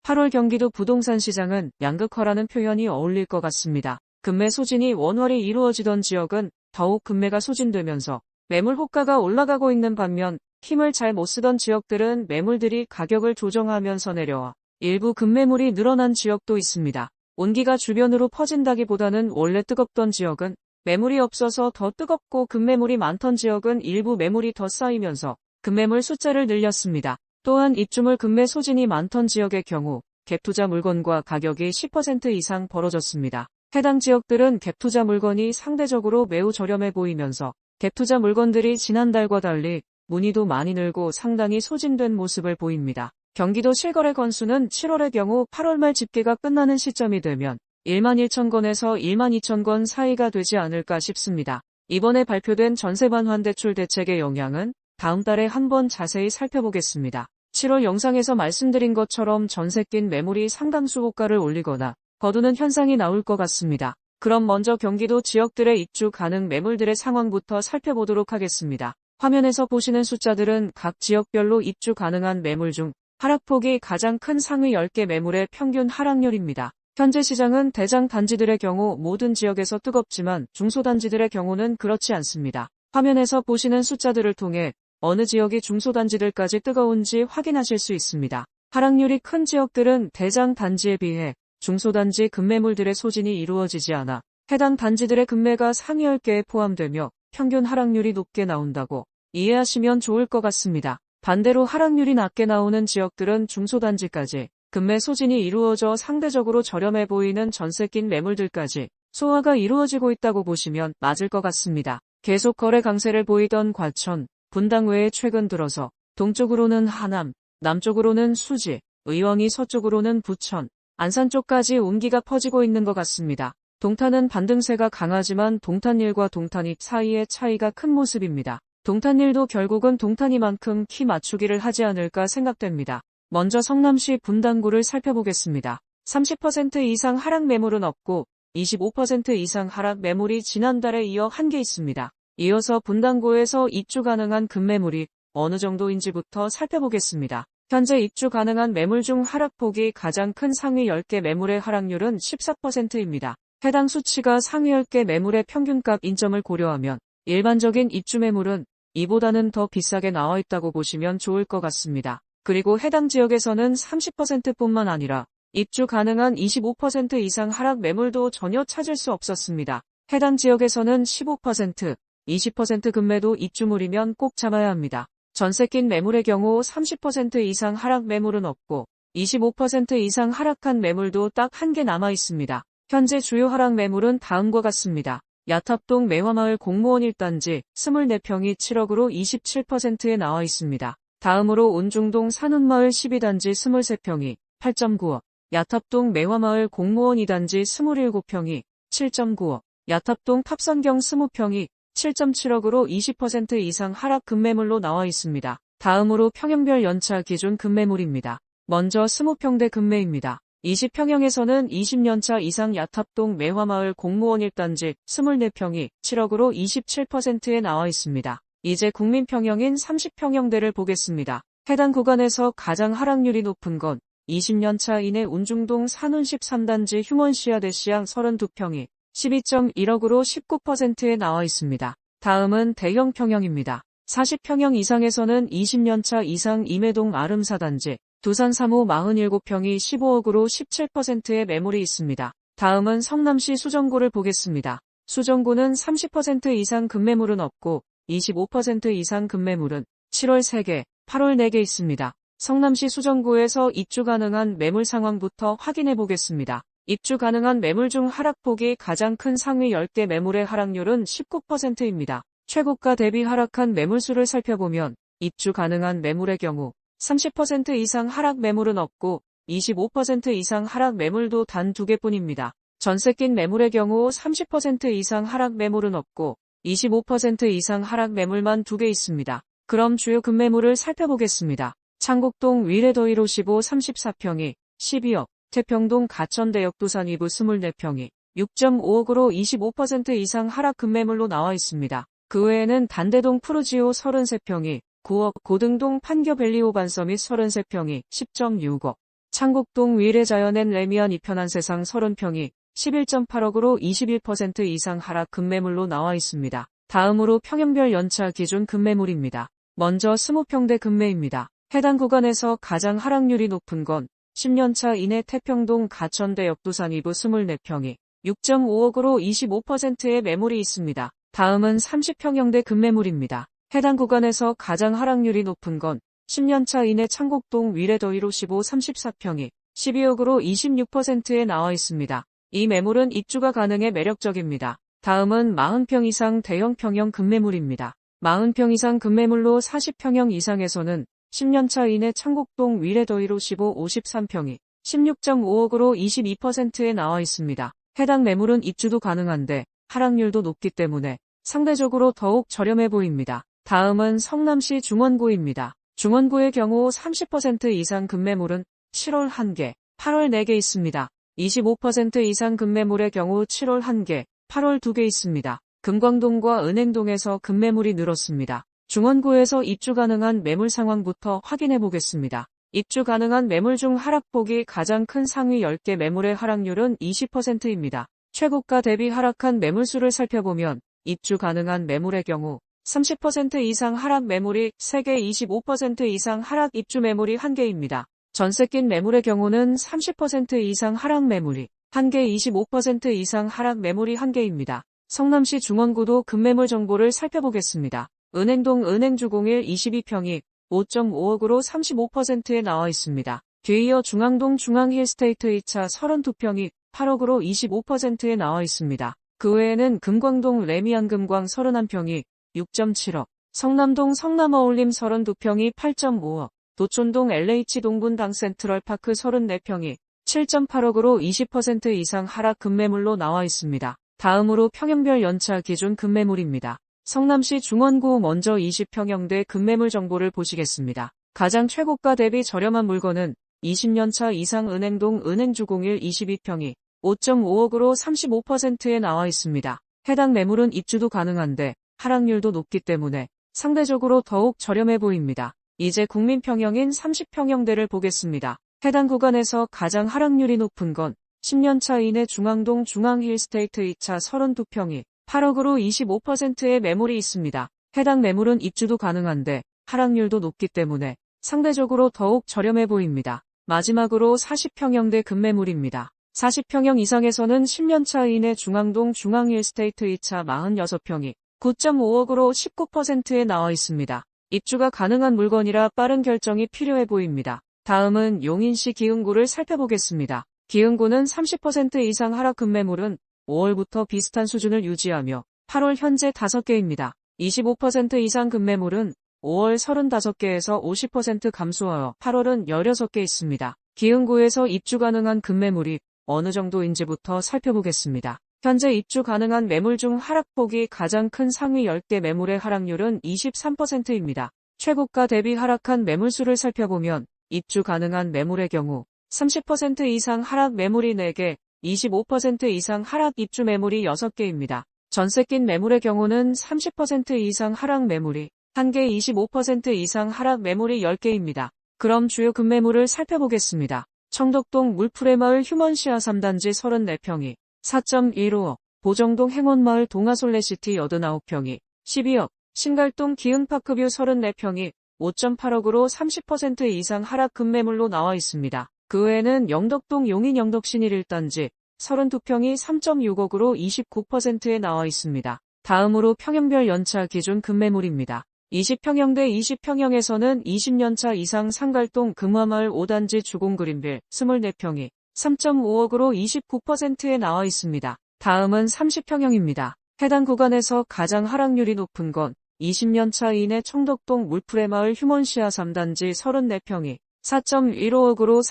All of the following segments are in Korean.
8월 경기도 부동산 시장은 양극화라는 표현이 어울릴 것 같습니다. 급매 소진이 원활히 이루어지던 지역은 더욱 급매가 소진되면서 매물 호가가 올라가고 있는 반면 힘을 잘 못 쓰던 지역들은 매물들이 가격을 조정하면서 내려와 일부 급매물이 늘어난 지역도 있습니다. 온기가 주변으로 퍼진다기보다는 원래 뜨겁던 지역은 매물이 없어서 더 뜨겁고 급매물이 많던 지역은 일부 매물이 더 쌓이면서 급매물 숫자를 늘렸습니다. 또한 입주물 급매 소진이 많던 지역의 경우 갭투자 물건과 가격이 10% 이상 벌어졌습니다. 해당 지역들은 갭투자 물건이 상대적으로 매우 저렴해 보이면서 갭투자 물건들이 지난달과 달리 문의도 많이 늘고 상당히 소진된 모습을 보입니다. 경기도 실거래 건수는 7월의 경우 8월 말 집계가 끝나는 시점이 되면 11,000건에서 12,000건 사이가 되지 않을까 싶습니다. 이번에 발표된 전세반환 대출 대책의 영향은 다음 달에 한번 자세히 살펴보겠습니다. 7월 영상에서 말씀드린 것처럼 전세 낀 매물이 상당수 호가를 올리거나 거두는 현상이 나올 것 같습니다. 그럼 먼저 경기도 지역들의 입주 가능 매물들의 상황부터 살펴보도록 하겠습니다. 화면에서 보시는 숫자들은 각 지역별로 입주 가능한 매물 중 하락폭이 가장 큰 상위 10개 매물의 평균 하락률입니다. 현재 시장은 대장 단지들의 경우 모든 지역에서 뜨겁지만 중소단지들의 경우는 그렇지 않습니다. 화면에서 보시는 숫자들을 통해 어느 지역이 중소단지들까지 뜨거운지 확인하실 수 있습니다. 하락률이 큰 지역들은 대장 단지에 비해 중소단지 급매물들의 소진이 이루어지지 않아 해당 단지들의 급매가 상위 10개에 포함되며 평균 하락률이 높게 나온다고 이해하시면 좋을 것 같습니다. 반대로 하락률이 낮게 나오는 지역들은 중소단지까지 급매 소진이 이루어져 상대적으로 저렴해 보이는 전세 낀 매물들까지 소화가 이루어지고 있다고 보시면 맞을 것 같습니다. 계속 거래 강세를 보이던 과천, 분당 외에 최근 들어서 동쪽으로는 하남, 남쪽으로는 수지, 의왕이 서쪽으로는 부천, 안산 쪽까지 온기가 퍼지고 있는 것 같습니다. 동탄은 반등세가 강하지만 동탄1과 동탄2 사이의 차이가 큰 모습입니다. 동탄1도 결국은 동탄이만큼 키 맞추기를 하지 않을까 생각됩니다. 먼저 성남시 분당구를 살펴보겠습니다. 30% 이상 하락 매물은 없고 25% 이상 하락 매물이 지난달에 이어 한 개 있습니다. 이어서 분당구에서 입주 가능한 급매물이 어느 정도인지부터 살펴보겠습니다. 현재 입주 가능한 매물 중 하락폭이 가장 큰 상위 10개 매물의 하락률은 14%입니다. 해당 수치가 상위 10개 매물의 평균값 인점을 고려하면 일반적인 입주 매물은 이보다는 더 비싸게 나와 있다고 보시면 좋을 것 같습니다. 그리고 해당 지역에서는 30%뿐만 아니라 입주 가능한 25% 이상 하락 매물도 전혀 찾을 수 없었습니다. 해당 지역에서는 15%, 20% 급매도 입주물이면 꼭 잡아야 합니다. 전세 낀 매물의 경우 30% 이상 하락 매물은 없고 25% 이상 하락한 매물도 딱 한 개 남아 있습니다. 현재 주요 하락 매물은 다음과 같습니다. 야탑동 매화마을 공무원 1단지 24평이 7억으로 27%에 나와 있습니다. 다음으로 운중동 산운마을 12단지 23평이 8.9억, 야탑동 매화마을 공무원 2단지 27평이 7.9억, 야탑동 탑선경 20평이 7.7억으로 20% 이상 하락 급매물로 나와 있습니다. 다음으로 평형별 연차 기준 급매물입니다. 먼저 20평대 급매입니다. 20평형에서는 20년차 이상 야탑동 매화마을 공무원 1단지 24평이 7억으로 27%에 나와 있습니다. 이제 국민평형인 30평형대를 보겠습니다. 해당 구간에서 가장 하락률이 높은 건 20년차 이내 운중동 산운 13단지 휴먼시아대시양 32평이 12.1억으로 19%에 나와 있습니다. 다음은 대형 평형입니다. 40평형 이상에서는 20년차 이상 임해동 아름사단지 두산 3호 47평이 15억으로 17%의 매물이 있습니다. 다음은 성남시 수정구를 보겠습니다. 수정구는 30% 이상 급매물은 없고 25% 이상 급매물은 7월 3개, 8월 4개 있습니다. 성남시 수정구에서 입주 가능한 매물 상황부터 확인해 보겠습니다. 입주 가능한 매물 중 하락폭이 가장 큰 상위 10개 매물의 하락률은 19%입니다. 최고가 대비 하락한 매물수를 살펴보면 입주 가능한 매물의 경우 30% 이상 하락 매물은 없고 25% 이상 하락 매물도 단 2개뿐입니다. 전세 낀 매물의 경우 30% 이상 하락 매물은 없고 25% 이상 하락 매물만 2개 있습니다. 그럼 주요 급매물을 살펴보겠습니다. 창곡동 위례더일 55 34평이 12억, 태평동 가천대역 도산 2부 24평이 6.5억으로 25% 이상 하락 급매물로 나와 있습니다. 그 외에는 단대동 푸르지오 33평이 9억, 고등동 판교밸리오 반서 및 33평이 10.6억, 창곡동 위례자연엔 레미안 이편한 세상 30평이 11.8억으로 21% 이상 하락 급매물로 나와 있습니다. 다음으로 평형별 연차 기준 급매물입니다. 먼저 20평대 급매입니다. 해당 구간에서 가장 하락률이 높은 건 10년차 이내 태평동 가천대 역도산 2부 24평이 6.5억으로 25%의 매물이 있습니다. 다음은 30평형대 급매물입니다. 해당 구간에서 가장 하락률이 높은 건 10년차 이내 창곡동 위례더위로 15 34평이 12억으로 26%에 나와 있습니다. 이 매물은 입주가 가능해 매력적입니다. 다음은 40평 이상 대형 평형 급매물입니다. 40평 이상 급매물로 40평형 이상에서는 10년차 이내 창곡동 위례더위로 15 53평이 16.5억으로 22%에 나와 있습니다. 해당 매물은 입주도 가능한데 하락률도 높기 때문에 상대적으로 더욱 저렴해 보입니다. 다음은 성남시 중원구입니다. 중원구의 경우 30% 이상 급매물은 7월 1개, 8월 4개 있습니다. 25% 이상 급매물의 경우 7월 1개, 8월 2개 있습니다. 금광동과 은행동에서 급매물이 늘었습니다. 중원구에서 입주 가능한 매물 상황부터 확인해 보겠습니다. 입주 가능한 매물 중 하락폭이 가장 큰 상위 10개 매물의 하락률은 20%입니다. 최고가 대비 하락한 매물수를 살펴보면 입주 가능한 매물의 경우 30% 이상 하락 매물이 3개, 25% 이상 하락 입주 매물이 1개입니다. 전세 낀 매물의 경우는 30% 이상 하락 매물이 1개, 25% 이상 하락 매물이 1개입니다. 성남시 중원구도 급매물 정보를 살펴보겠습니다. 은행동 은행주 01 22평이 5.5억으로 35%에 나와 있습니다. 뒤이어 중앙동 중앙힐스테이트 2차 32평이 8억으로 25%에 나와 있습니다. 그 외에는 금광동 레미안 금광 31평이 6.7억, 성남동 성남어울림 32평이 8.5억, 도촌동 LH 동분당 센트럴파크 34평이 7.8억으로 20% 이상 하락 급매물로 나와 있습니다. 다음으로 평형별 연차 기준 급매물입니다. 성남시 중원구 먼저 20평형대 급매물 정보를 보시겠습니다. 가장 최고가 대비 저렴한 물건은 20년차 이상 은행동 은행주 01 22평이 5.5억으로 35%에 나와 있습니다. 해당 매물은 입주도 가능한데 하락률도 높기 때문에 상대적으로 더욱 저렴해 보입니다. 이제 국민평형인 30평형대를 보겠습니다. 해당 구간에서 가장 하락률이 높은 건 10년차 이내 중앙동 중앙힐스테이트 2차 32평이 8억으로 25%의 매물이 있습니다. 해당 매물은 입주도 가능한데 하락률도 높기 때문에 상대적으로 더욱 저렴해 보입니다. 마지막으로 40평형대 급매물입니다. 40평형 이상에서는 10년차 이내 중앙동 중앙힐스테이트 2차 46평이 9.5억으로 19%에 나와 있습니다. 입주가 가능한 물건이라 빠른 결정이 필요해 보입니다. 다음은 용인시 기흥구를 살펴보겠습니다. 기흥구는 30% 이상 하락 급매물은 5월부터 비슷한 수준을 유지하며 8월 현재 5개입니다. 25% 이상 급매물은 5월 35개에서 50% 감소하여 8월은 16개 있습니다. 기흥구에서 입주 가능한 급매물이 어느 정도인지부터 살펴보겠습니다. 현재 입주 가능한 매물 중 하락폭이 가장 큰 상위 10개 매물의 하락률은 23%입니다. 최고가 대비 하락한 매물수를 살펴보면 입주 가능한 매물의 경우 30% 이상 하락 매물이 4개, 25% 이상 하락 입주 매물이 6개입니다. 전세 낀 매물의 경우는 30% 이상 하락 매물이 1개, 25% 이상 하락 매물이 10개입니다. 그럼 주요 급매물을 살펴보겠습니다. 청덕동 물프레마을 휴먼시아 3단지 34평이 4.15억, 보정동 행원마을 동아솔레시티 89평이 12억, 신갈동 기흥파크뷰 34평이 5.8억으로 30% 이상 하락 급매물로 나와 있습니다. 그 외에는 영덕동 용인 영덕신일 1단지 32평이 3.6억으로 29%에 나와 있습니다. 다음으로 평형별 연차 기준 급매물입니다. 20평형대 20평형에서는 20년차 이상 상갈동 금화마을 5단지 주공그린빌 24평이 3.5억으로 29%에 나와 있습니다. 다음은 30평형입니다. 해당 구간에서 가장 하락률이 높은 건 20년차 이내 청덕동 물프레마을 휴먼시아 3단지 34평이 4.15억으로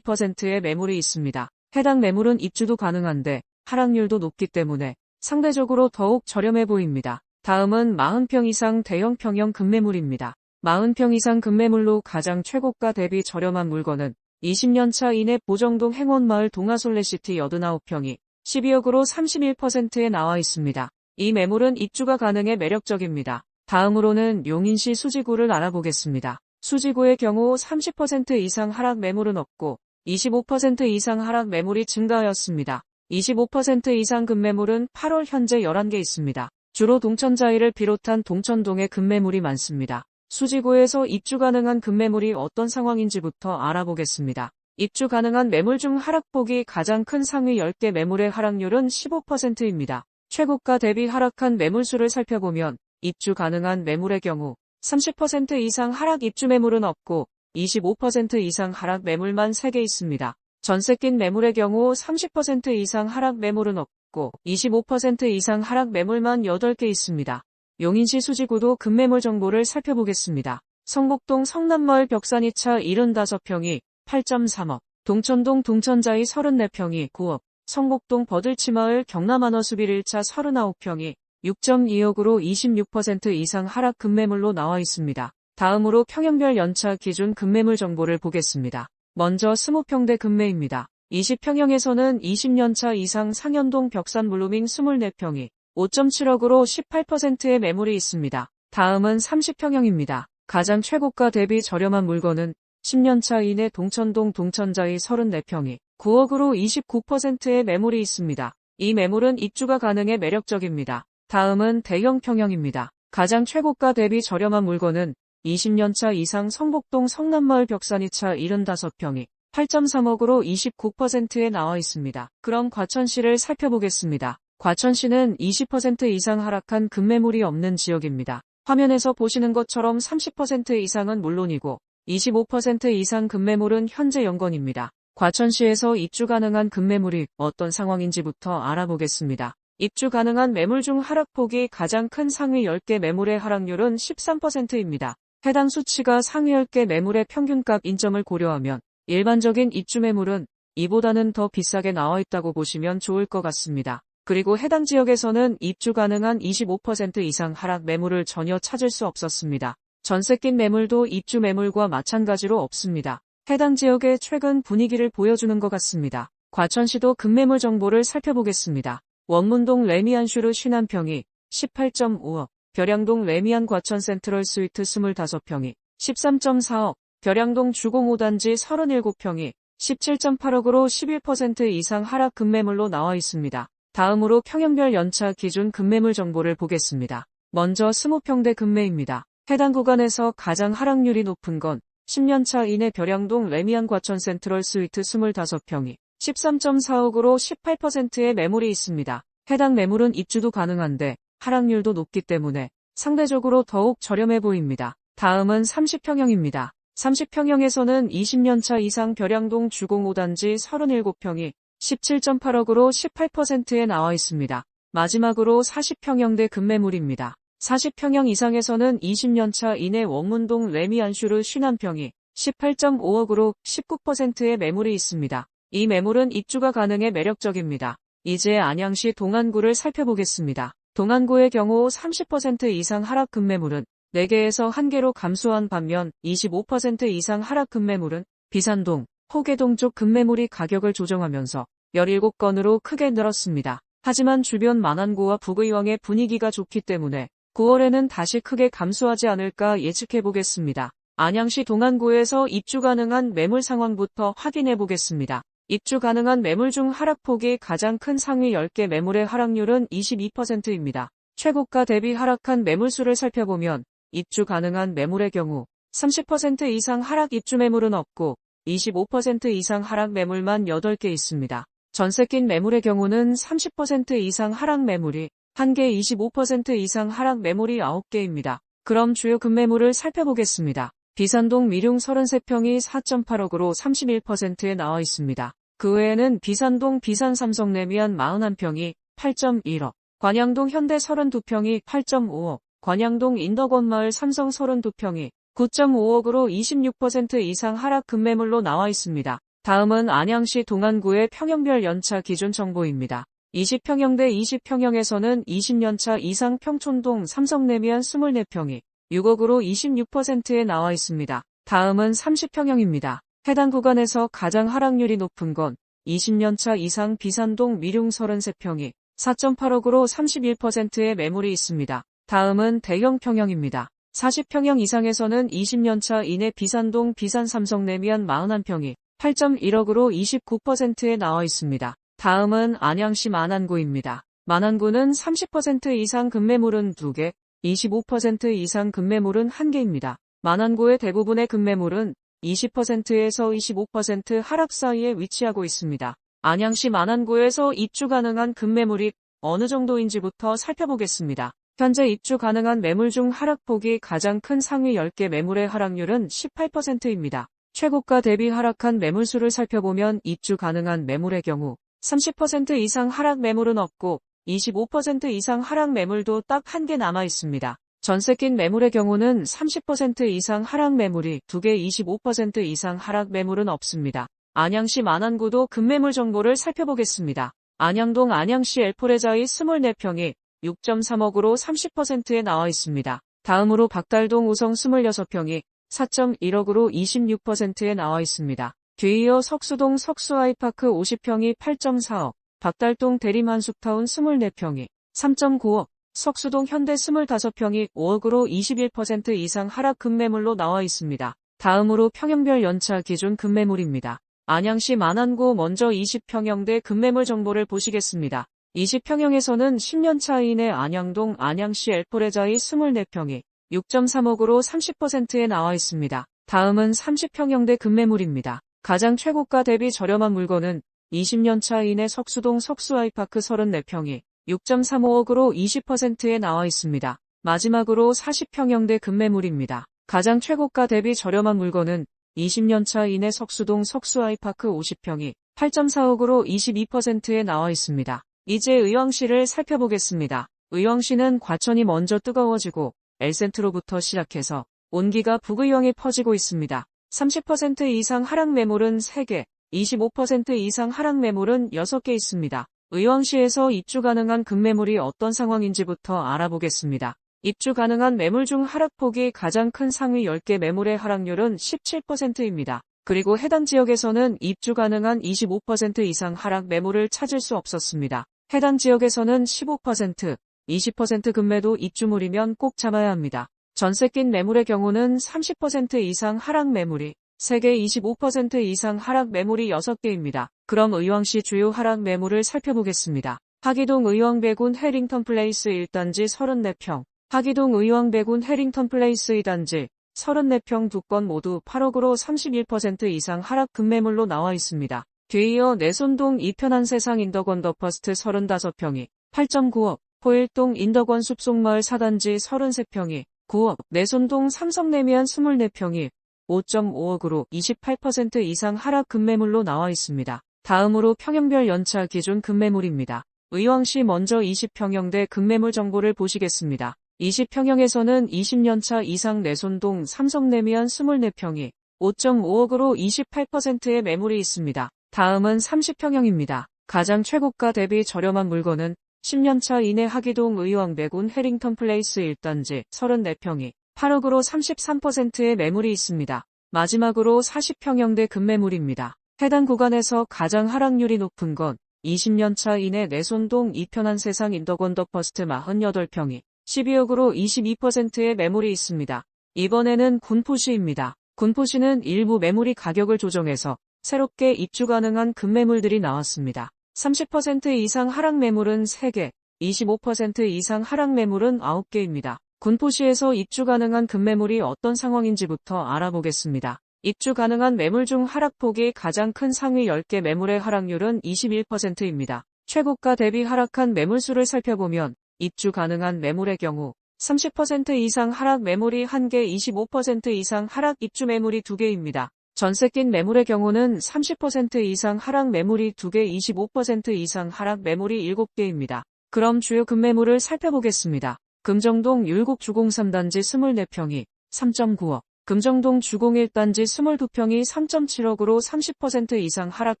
32%의 매물이 있습니다. 해당 매물은 입주도 가능한데 하락률도 높기 때문에 상대적으로 더욱 저렴해 보입니다. 다음은 40평 이상 대형 평형 급매물입니다. 40평 이상 급매물로 가장 최고가 대비 저렴한 물건은 20년차 이내 보정동 행원마을 동아솔레시티 89평이 12억으로 31%에 나와 있습니다. 이 매물은 입주가 가능해 매력적입니다. 다음으로는 용인시 수지구를 알아보겠습니다. 수지구의 경우 30% 이상 하락 매물은 없고 25% 이상 하락 매물이 증가하였습니다. 25% 이상 급매물은 8월 현재 11개 있습니다. 주로 동천자이를 비롯한 동천동에 급매물이 많습니다. 수지구에서 입주 가능한 급매물이 어떤 상황인지부터 알아보겠습니다. 입주 가능한 매물 중 하락폭이 가장 큰 상위 10개 매물의 하락률은 15%입니다. 최고가 대비 하락한 매물수를 살펴보면 입주 가능한 매물의 경우 30% 이상 하락 입주 매물은 없고 25% 이상 하락 매물만 3개 있습니다. 전세 낀 매물의 경우 30% 이상 하락 매물은 없고 25% 이상 하락 매물만 8개 있습니다. 용인시 수지구도 급매물 정보를 살펴보겠습니다. 성북동 성남마을 벽산 2차 75평이 8.3억, 동천동 동천자이 34평이 9억, 성북동 버들치마을 경남안어수빌 1차 39평이 6.2억으로 26% 이상 하락 급매물로 나와 있습니다. 다음으로 평형별 연차 기준 급매물 정보를 보겠습니다. 먼저 20평대 급매입니다. 20평형에서는 20년차 이상 상현동 벽산 블루밍 24평이 5.7억으로 18%의 매물이 있습니다. 다음은 30평형입니다. 가장 최고가 대비 저렴한 물건은 10년차 이내 동천동 동천자이 34평이 9억으로 29%의 매물이 있습니다. 이 매물은 입주가 가능해 매력적입니다. 다음은 대형 평형입니다. 가장 최고가 대비 저렴한 물건은 20년차 이상 성북동 성남마을 벽산 2차 75평이 8.3억으로 29%에 나와 있습니다. 그럼 과천시를 살펴보겠습니다. 과천시는 20% 이상 하락한 급매물이 없는 지역입니다. 화면에서 보시는 것처럼 30% 이상은 물론이고 25% 이상 급매물은 현재 연건입니다. 과천시에서 입주 가능한 급매물이 어떤 상황인지부터 알아보겠습니다. 입주 가능한 매물 중 하락폭이 가장 큰 상위 10개 매물의 하락률은 13%입니다. 해당 수치가 상위 10개 매물의 평균값 인점을 고려하면 일반적인 입주 매물은 이보다는 더 비싸게 나와 있다고 보시면 좋을 것 같습니다. 그리고 해당 지역에서는 입주 가능한 25% 이상 하락 매물을 전혀 찾을 수 없었습니다. 전세 낀 매물도 입주 매물과 마찬가지로 없습니다. 해당 지역의 최근 분위기를 보여주는 것 같습니다. 과천시도 급매물 정보를 살펴보겠습니다. 원문동 레미안슈르 51평이 18.5억, 벼량동 레미안 과천 센트럴 스위트 25평이 13.4억, 벼량동 주공 5단지 37평이 17.8억으로 11% 이상 하락 급매물로 나와 있습니다. 다음으로 평형별 연차 기준 급매물 정보를 보겠습니다. 먼저 20평대 급매입니다. 해당 구간에서 가장 하락률이 높은 건 10년차 이내 벼량동 레미안 과천 센트럴 스위트 25평이 13.4억으로 18%의 매물이 있습니다. 해당 매물은 입주도 가능한데 하락률도 높기 때문에 상대적으로 더욱 저렴해 보입니다. 다음은 30평형입니다. 30평형에서는 20년차 이상 벼량동 주공 5단지 37평이 17.8억으로 18%에 나와 있습니다. 마지막으로 40평형대 급매물입니다. 40평형 이상에서는 20년차 이내 원문동 레미안슈르 51평이 18.5억으로 19%의 매물이 있습니다. 이 매물은 입주가 가능해 매력적입니다. 이제 안양시 동안구를 살펴보겠습니다. 동안구의 경우 30% 이상 하락 급매물은 4개에서 1개로 감소한 반면 25% 이상 하락 급매물은 비산동, 호계동 쪽 급매물이 가격을 조정하면서 17건으로 크게 늘었습니다. 하지만 주변 만안구와 북의왕의 분위기가 좋기 때문에 9월에는 다시 크게 감소하지 않을까 예측해보겠습니다. 안양시 동안구에서 입주 가능한 매물 상황부터 확인해보겠습니다. 입주 가능한 매물 중 하락폭이 가장 큰 상위 10개 매물의 하락률은 22%입니다. 최고가 대비 하락한 매물수를 살펴보면 입주 가능한 매물의 경우 30% 이상 하락 입주 매물은 없고 25% 이상 하락 매물만 8개 있습니다. 전세 낀 매물의 경우는 30% 이상 하락 매물이 1개, 25% 이상 하락 매물이 9개입니다. 그럼 주요 급매물을 살펴보겠습니다. 비산동 미룡 33평이 4.8억으로 31%에 나와 있습니다. 그 외에는 비산동 비산 삼성 레미안 41평이 8.1억, 관양동 현대 32평이 8.5억, 관양동 인덕원마을 삼성 32평이 9.5억으로 26% 이상 하락 급매물로 나와 있습니다. 다음은 안양시 동안구의 평형별 연차 기준 정보입니다. 20평형대 20평형에서는 20년차 이상 평촌동 삼성레미안 24평이 6억으로 26%에 나와 있습니다. 다음은 30평형입니다. 해당 구간에서 가장 하락률이 높은 건 20년차 이상 비산동 미룡 33평이 4.8억으로 31%의 매물이 있습니다. 다음은 대형 평형입니다. 40평형 이상에서는 20년차 이내 비산동 비산 삼성 레미안 41평이 8.1억으로 29%에 나와 있습니다. 다음은 안양시 만안구입니다. 만안구는 30% 이상 급매물은 2개, 25% 이상 급매물은 1개입니다. 만안구의 대부분의 급매물은 20%에서 25% 하락 사이에 위치하고 있습니다. 안양시 만안구에서 입주 가능한 급매물이 어느 정도인지부터 살펴보겠습니다. 현재 입주 가능한 매물 중 하락폭이 가장 큰 상위 10개 매물의 하락률은 18%입니다. 최고가 대비 하락한 매물수를 살펴보면 입주 가능한 매물의 경우 30% 이상 하락 매물은 없고 25% 이상 하락 매물도 딱 1개 남아 있습니다. 전세 낀 매물의 경우는 30% 이상 하락 매물이 2개, 25% 이상 하락 매물은 없습니다. 안양시 만안구도 급매물 정보를 살펴보겠습니다. 안양동 안양시 엘포레자의 24평이 6.3억으로 30%에 나와 있습니다. 다음으로 박달동 우성 26평이 4.1억으로 26%에 나와 있습니다. 뒤이어 석수동 석수아이파크 50평이 8.4억, 박달동 대림한숙타운 24평이 3.9억, 석수동 현대 25평이 5억으로 21% 이상 하락 급매물로 나와 있습니다. 다음으로 평형별 연차 기준 급매물입니다. 안양시 만안구 먼저 20평형대 급매물 정보를 보시겠습니다. 20평형에서는 10년차 이내 안양동 안양시 엘포레자의 24평이 6.3억으로 30%에 나와 있습니다. 다음은 30평형대 급매물입니다. 가장 최고가 대비 저렴한 물건은 20년차 이내 석수동 석수아이파크 34평이 6.35억으로 20%에 나와 있습니다. 마지막으로 40평형대 급매물입니다. 가장 최고가 대비 저렴한 물건은 20년차 이내 석수동 석수아이파크 50평이 8.4억으로 22%에 나와 있습니다. 이제 의왕시를 살펴보겠습니다. 의왕시는 과천이 먼저 뜨거워지고 엘센트로부터 시작해서 온기가 북의왕에 퍼지고 있습니다. 30% 이상 하락 매물은 3개, 25% 이상 하락 매물은 6개 있습니다. 의왕시에서 입주 가능한 급매물이 어떤 상황인지부터 알아보겠습니다. 입주 가능한 매물 중 하락폭이 가장 큰 상위 10개 매물의 하락률은 17%입니다. 그리고 해당 지역에서는 입주 가능한 25% 이상 하락 매물을 찾을 수 없었습니다. 해당 지역에서는 15%, 20% 급매도 입주물이면 꼭 잡아야 합니다. 전세 낀 매물의 경우는 30% 이상 하락 매물이 3개, 25% 이상 하락 매물이 6개입니다. 그럼 의왕시 주요 하락 매물을 살펴보겠습니다. 하기동 의왕배군 해링턴 플레이스 1단지 34평, 하기동 의왕배군 해링턴 플레이스 2단지 34평 두 건 모두 8억으로 31% 이상 하락 급매물로 나와 있습니다. 뒤이어 내손동 이편한 세상 인덕원 더퍼스트 35평이 8.9억, 호일동 인덕원 숲속마을 4단지 33평이 9억, 내손동 삼성레미안 24평이 5.5억으로 28% 이상 하락 급매물로 나와 있습니다. 다음으로 평형별 연차 기준 급매물입니다. 의왕시 먼저 20평형대 급매물 정보를 보시겠습니다. 20평형에서는 20년차 이상 내손동 삼성레미안 24평이 5.5억으로 28%의 매물이 있습니다. 다음은 30평형입니다. 가장 최고가 대비 저렴한 물건은 10년차 이내 하기동 의왕배군 해링턴 플레이스 1단지 34평이 8억으로 33%의 매물이 있습니다. 마지막으로 40평형대 급매물입니다. 해당 구간에서 가장 하락률이 높은 건 20년차 이내 내손동 이편한 세상 인덕원 더퍼스트 48평이 12억으로 22%의 매물이 있습니다. 이번에는 군포시입니다. 군포시는 일부 매물이 가격을 조정해서 새롭게 입주 가능한 급매물들이 나왔습니다. 30% 이상 하락 매물은 3개, 25% 이상 하락 매물은 9개입니다. 군포시에서 입주 가능한 급매물이 어떤 상황인지부터 알아보겠습니다. 입주 가능한 매물 중 하락폭이 가장 큰 상위 10개 매물의 하락률은 21%입니다. 최고가 대비 하락한 매물수를 살펴보면 입주 가능한 매물의 경우 30% 이상 하락 매물이 1개, 25% 이상 하락 입주 매물이 2개입니다. 전세 낀 매물의 경우는 30% 이상 하락 매물이 2개, 25% 이상 하락 매물이 7개입니다. 그럼 주요 급매물을 살펴보겠습니다. 금정동 율곡 주공 3단지 24평이 3.9억, 금정동 주공 1단지 22평이 3.7억으로 30% 이상 하락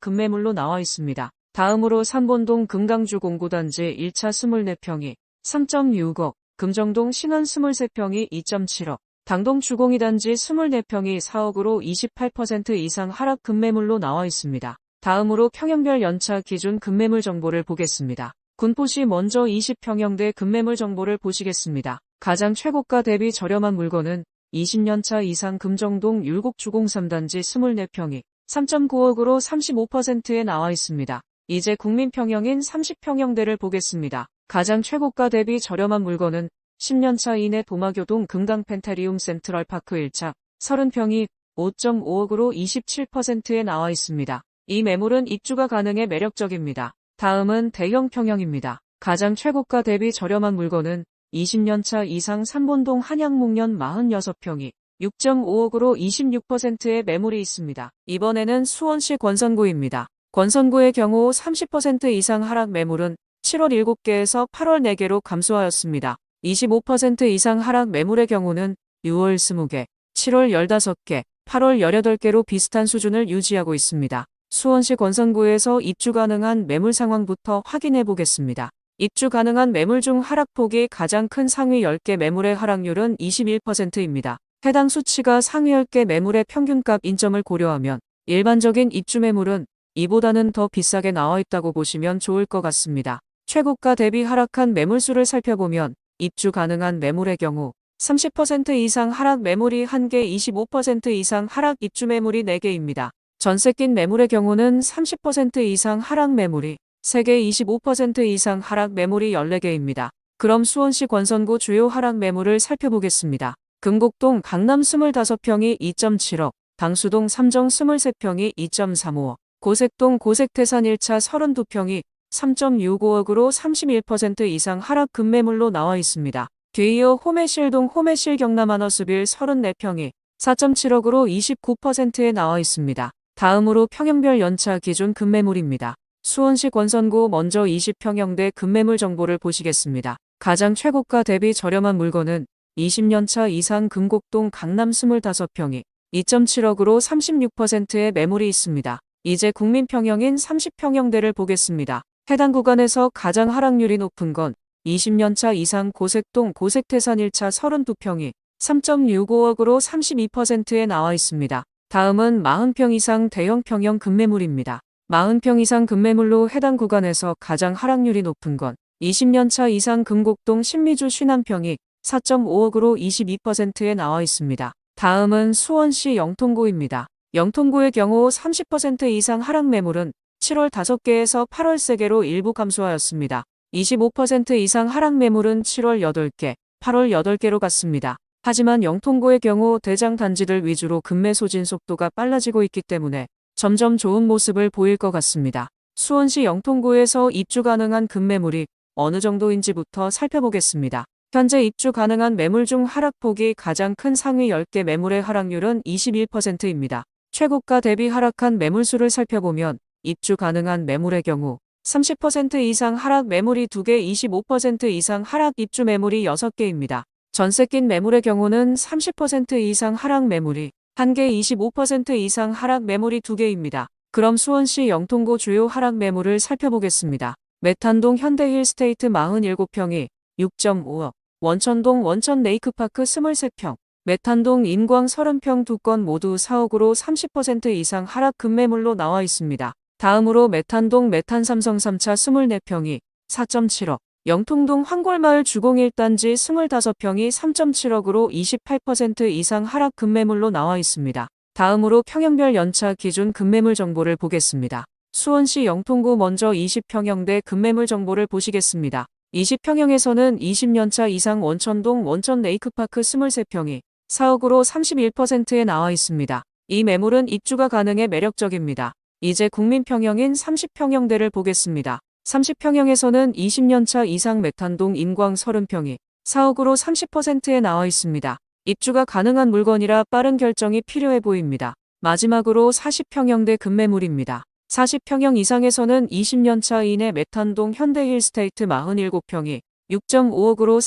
급매물로 나와 있습니다. 다음으로 삼본동 금강주공 9단지 1차 24평이 3.6억, 금정동 신원 23평이 2.7억, 당동 주공 2단지 24평이 4억으로 28% 이상 하락 급매물로 나와 있습니다. 다음으로 평형별 연차 기준 급매물 정보를 보겠습니다. 군포시 먼저 20평형대 급매물 정보를 보시겠습니다. 가장 최고가 대비 저렴한 물건은 20년차 이상 금정동 율곡 주공 3단지 24평이 3.9억으로 35%에 나와 있습니다. 이제 국민평형인 30평형대를 보겠습니다. 가장 최고가 대비 저렴한 물건은 10년차 이내 도마교동 금강 펜타리움 센트럴파크 1차 30평이 5.5억으로 27%에 나와 있습니다. 이 매물은 입주가 가능해 매력적입니다. 다음은 대형 평형입니다. 가장 최고가 대비 저렴한 물건은 20년차 이상 3본동 한양목련 46평이 6.5억으로 26%의 매물이 있습니다. 이번에는 수원시 권선구입니다. 권선구의 경우 30% 이상 하락 매물은 7월 7개에서 8월 4개로 감소하였습니다. 25% 이상 하락 매물의 경우는 6월 20개, 7월 15개, 8월 18개로 비슷한 수준을 유지하고 있습니다. 수원시 권선구에서 입주 가능한 매물 상황부터 확인해 보겠습니다. 입주 가능한 매물 중 하락폭이 가장 큰 상위 10개 매물의 하락률은 21%입니다. 해당 수치가 상위 10개 매물의 평균값 인점을 고려하면 일반적인 입주 매물은 이보다는 더 비싸게 나와 있다고 보시면 좋을 것 같습니다. 최고가 대비 하락한 매물수를 살펴보면 입주 가능한 매물의 경우 30% 이상 하락 매물이 1개, 25% 이상 하락 입주 매물이 4개입니다. 전세 낀 매물의 경우는 30% 이상 하락 매물이 3개, 25% 이상 하락 매물이 14개입니다. 그럼 수원시 권선구 주요 하락 매물을 살펴보겠습니다. 금곡동 강남 25평이 2.7억, 당수동 3정 23평이 2.35억, 고색동 고색태산 1차 32평이 3.65억으로 31% 이상 하락 급매물로 나와 있습니다. 뒤이어 호매실동 호매실 경남 하너스빌 34평이 4.7억으로 29%에 나와 있습니다. 다음으로 평형별 연차 기준 급매물입니다. 수원시 권선구 먼저 20평형대 급매물 정보를 보시겠습니다. 가장 최고가 대비 저렴한 물건은 20년차 이상 금곡동 강남 25평이 2.7억으로 36%의 매물이 있습니다. 이제 국민평형인 30평형대를 보겠습니다. 해당 구간에서 가장 하락률이 높은 건 20년차 이상 고색동 고색태산 1차 32평이 3.65억으로 32%에 나와 있습니다. 다음은 40평 이상 대형 평형 급매물입니다. 40평 이상 급매물로 해당 구간에서 가장 하락률이 높은 건 20년차 이상 금곡동 신미주 쉬남평이 4.5억으로 22%에 나와 있습니다. 다음은 수원시 영통구입니다. 영통구의 경우 30% 이상 하락 매물은 7월 5개에서 8월 3개로 일부 감소하였습니다. 25% 이상 하락 매물은 7월 8개, 8월 8개로 갔습니다. 하지만 영통구의 경우 대장 단지들 위주로 급매 소진 속도가 빨라지고 있기 때문에 점점 좋은 모습을 보일 것 같습니다. 수원시 영통구에서 입주 가능한 급매물이 어느 정도인지부터 살펴보겠습니다. 현재 입주 가능한 매물 중 하락폭이 가장 큰 상위 10개 매물의 하락률은 21%입니다. 최고가 대비 하락한 매물수를 살펴보면 입주 가능한 매물의 경우 30% 이상 하락 매물이 2개, 25% 이상 하락 입주 매물이 6개입니다. 전세 낀 매물의 경우는 30% 이상 하락 매물이 1개, 25% 이상 하락 매물이 2개입니다. 그럼 수원시 영통구 주요 하락 매물을 살펴보겠습니다. 메탄동 현대힐스테이트 47평이 6.5억, 원천동 원천 레이크파크 23평, 메탄동 인광 30평 두 건 모두 4억으로 30% 이상 하락 급매물로 나와 있습니다. 다음으로 메탄동 메탄삼성 3차 24평이 4.7억, 영통동 황골마을 주공 1단지 25평이 3.7억으로 28% 이상 하락 급매물로 나와 있습니다. 다음으로 평형별 연차 기준 급매물 정보를 보겠습니다. 수원시 영통구 먼저 20평형대 급매물 정보를 보시겠습니다. 20평형에서는 20년차 이상 원천동 원천 레이크파크 23평이 4억으로 31%에 나와 있습니다. 이 매물은 입주가 가능해 매력적입니다. 이제 국민평형인 30평형대를 보겠습니다. 30평형에서는 20년차 이상 메탄동 인광 30평이 4억으로 30%에 나와 있습니다. 입주가 가능한 물건이라 빠른 결정이 필요해 보입니다. 마지막으로 40평형대 급매물입니다. 40평형 이상에서는 20년차 이내 메탄동 현대힐스테이트 47평이 6.5억으로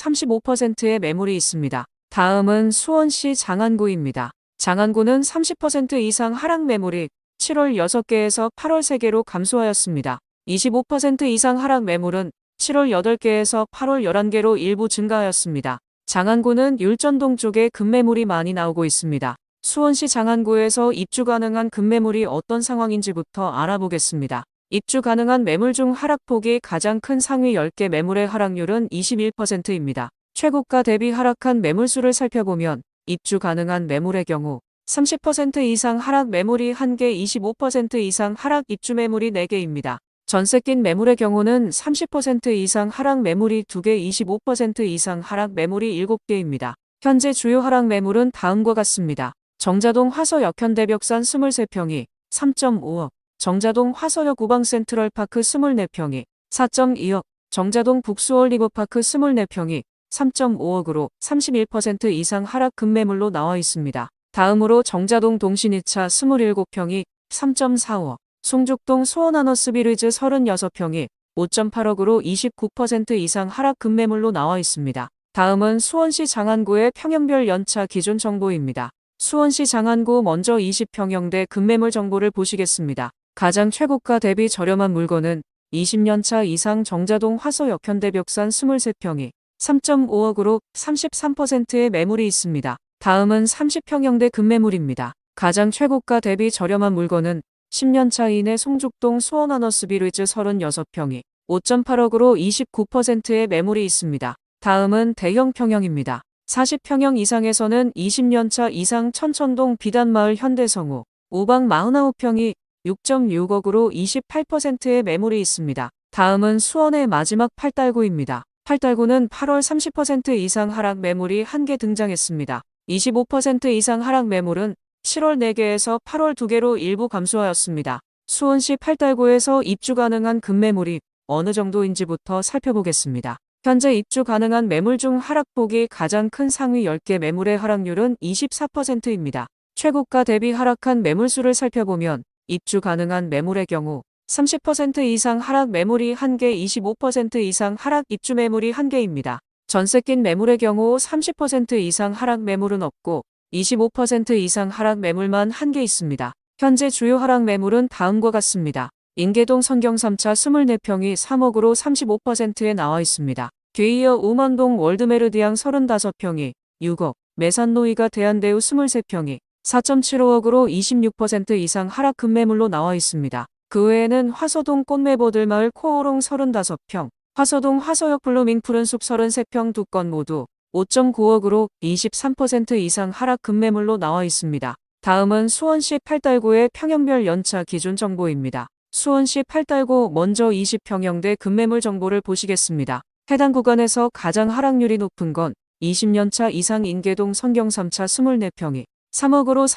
35%의 매물이 있습니다. 다음은 수원시 장안구입니다. 장안구는 30% 이상 하락 매물이 7월 6개에서 8월 3개로 감소하였습니다. 25% 이상 하락 매물은 7월 8개에서 8월 11개로 일부 증가하였습니다. 장안구는 율전동 쪽에 급매물이 많이 나오고 있습니다. 수원시 장안구에서 입주 가능한 급매물이 어떤 상황인지부터 알아보겠습니다. 입주 가능한 매물 중 하락폭이 가장 큰 상위 10개 매물의 하락률은 21%입니다. 최고가 대비 하락한 매물수를 살펴보면 입주 가능한 매물의 경우 30% 이상 하락 매물이 1개, 25% 이상 하락 입주 매물이 4개입니다. 전세 낀 매물의 경우는 30% 이상 하락 매물이 2개, 25% 이상 하락 매물이 7개입니다. 현재 주요 하락 매물은 다음과 같습니다. 정자동 화서역 현대벽산 23평이 3.5억, 정자동 화서역 우방센트럴파크 24평이 4.2억, 정자동 북수월 리버파크 24평이 3.5억으로 31% 이상 하락 급매물로 나와 있습니다. 다음으로 정자동 동신이차 27평이 3.45억, 송죽동 수원하너스비리즈 36평이 5.8억으로 29% 이상 하락 급매물로 나와 있습니다. 다음은 수원시 장안구의 평형별 연차 기준 정보입니다. 수원시 장안구 먼저 20평형대 급매물 정보를 보시겠습니다. 가장 최고가 대비 저렴한 물건은 20년차 이상 정자동 화서역 현대벽산 23평이 3.5억으로 33%의 매물이 있습니다. 다음은 30평형대 급매물입니다. 가장 최고가 대비 저렴한 물건은 10년차 이내 송죽동 수원하너스비리즈 36평이 5.8억으로 29%의 매물이 있습니다. 다음은 대형 평형입니다. 40평형 이상에서는 20년차 이상 천천동 비단마을 현대성우 우방 49평이 6.6억으로 28%의 매물이 있습니다. 다음은 수원의 마지막 팔달구입니다. 팔달구는 8월 30% 이상 하락 매물이 1개 등장했습니다. 25% 이상 하락 매물은 7월 4개에서 8월 2개로 일부 감소하였습니다. 수원시 팔달구에서 입주 가능한 급매물이 어느 정도인지부터 살펴보겠습니다. 현재 입주 가능한 매물 중 하락폭이 가장 큰 상위 10개 매물의 하락률은 24%입니다. 최고가 대비 하락한 매물수를 살펴보면 입주 가능한 매물의 경우 30% 이상 하락 매물이 1개, 25% 이상 하락 입주 매물이 1개입니다. 전세 낀 매물의 경우 30% 이상 하락 매물은 없고 25% 이상 하락 매물만 1개 있습니다. 현재 주요 하락 매물은 다음과 같습니다. 인계동 선경 3차 24평이 3억으로 35%에 나와 있습니다. 뒤이어 우먼동 월드메르디앙 35평이 6억, 매산노이가 대한대우 23평이 4.75억으로 26% 이상 하락 급매물로 나와 있습니다. 그 외에는 화서동 꽃매보들마을 코오롱 35평, 화서동 화서역 블루밍 푸른숲 33평 두 건 모두 5.9억으로 23% 이상 하락 급매물로 나와 있습니다. 다음은 수원시 팔달구의 평형별 연차 기준 정보입니다. 수원시 팔달구 먼저 20평형대 급매물 정보를 보시겠습니다. 해당 구간에서 가장 하락률이 높은 건 20년차 이상 인계동 선경 3차 24평이 3억으로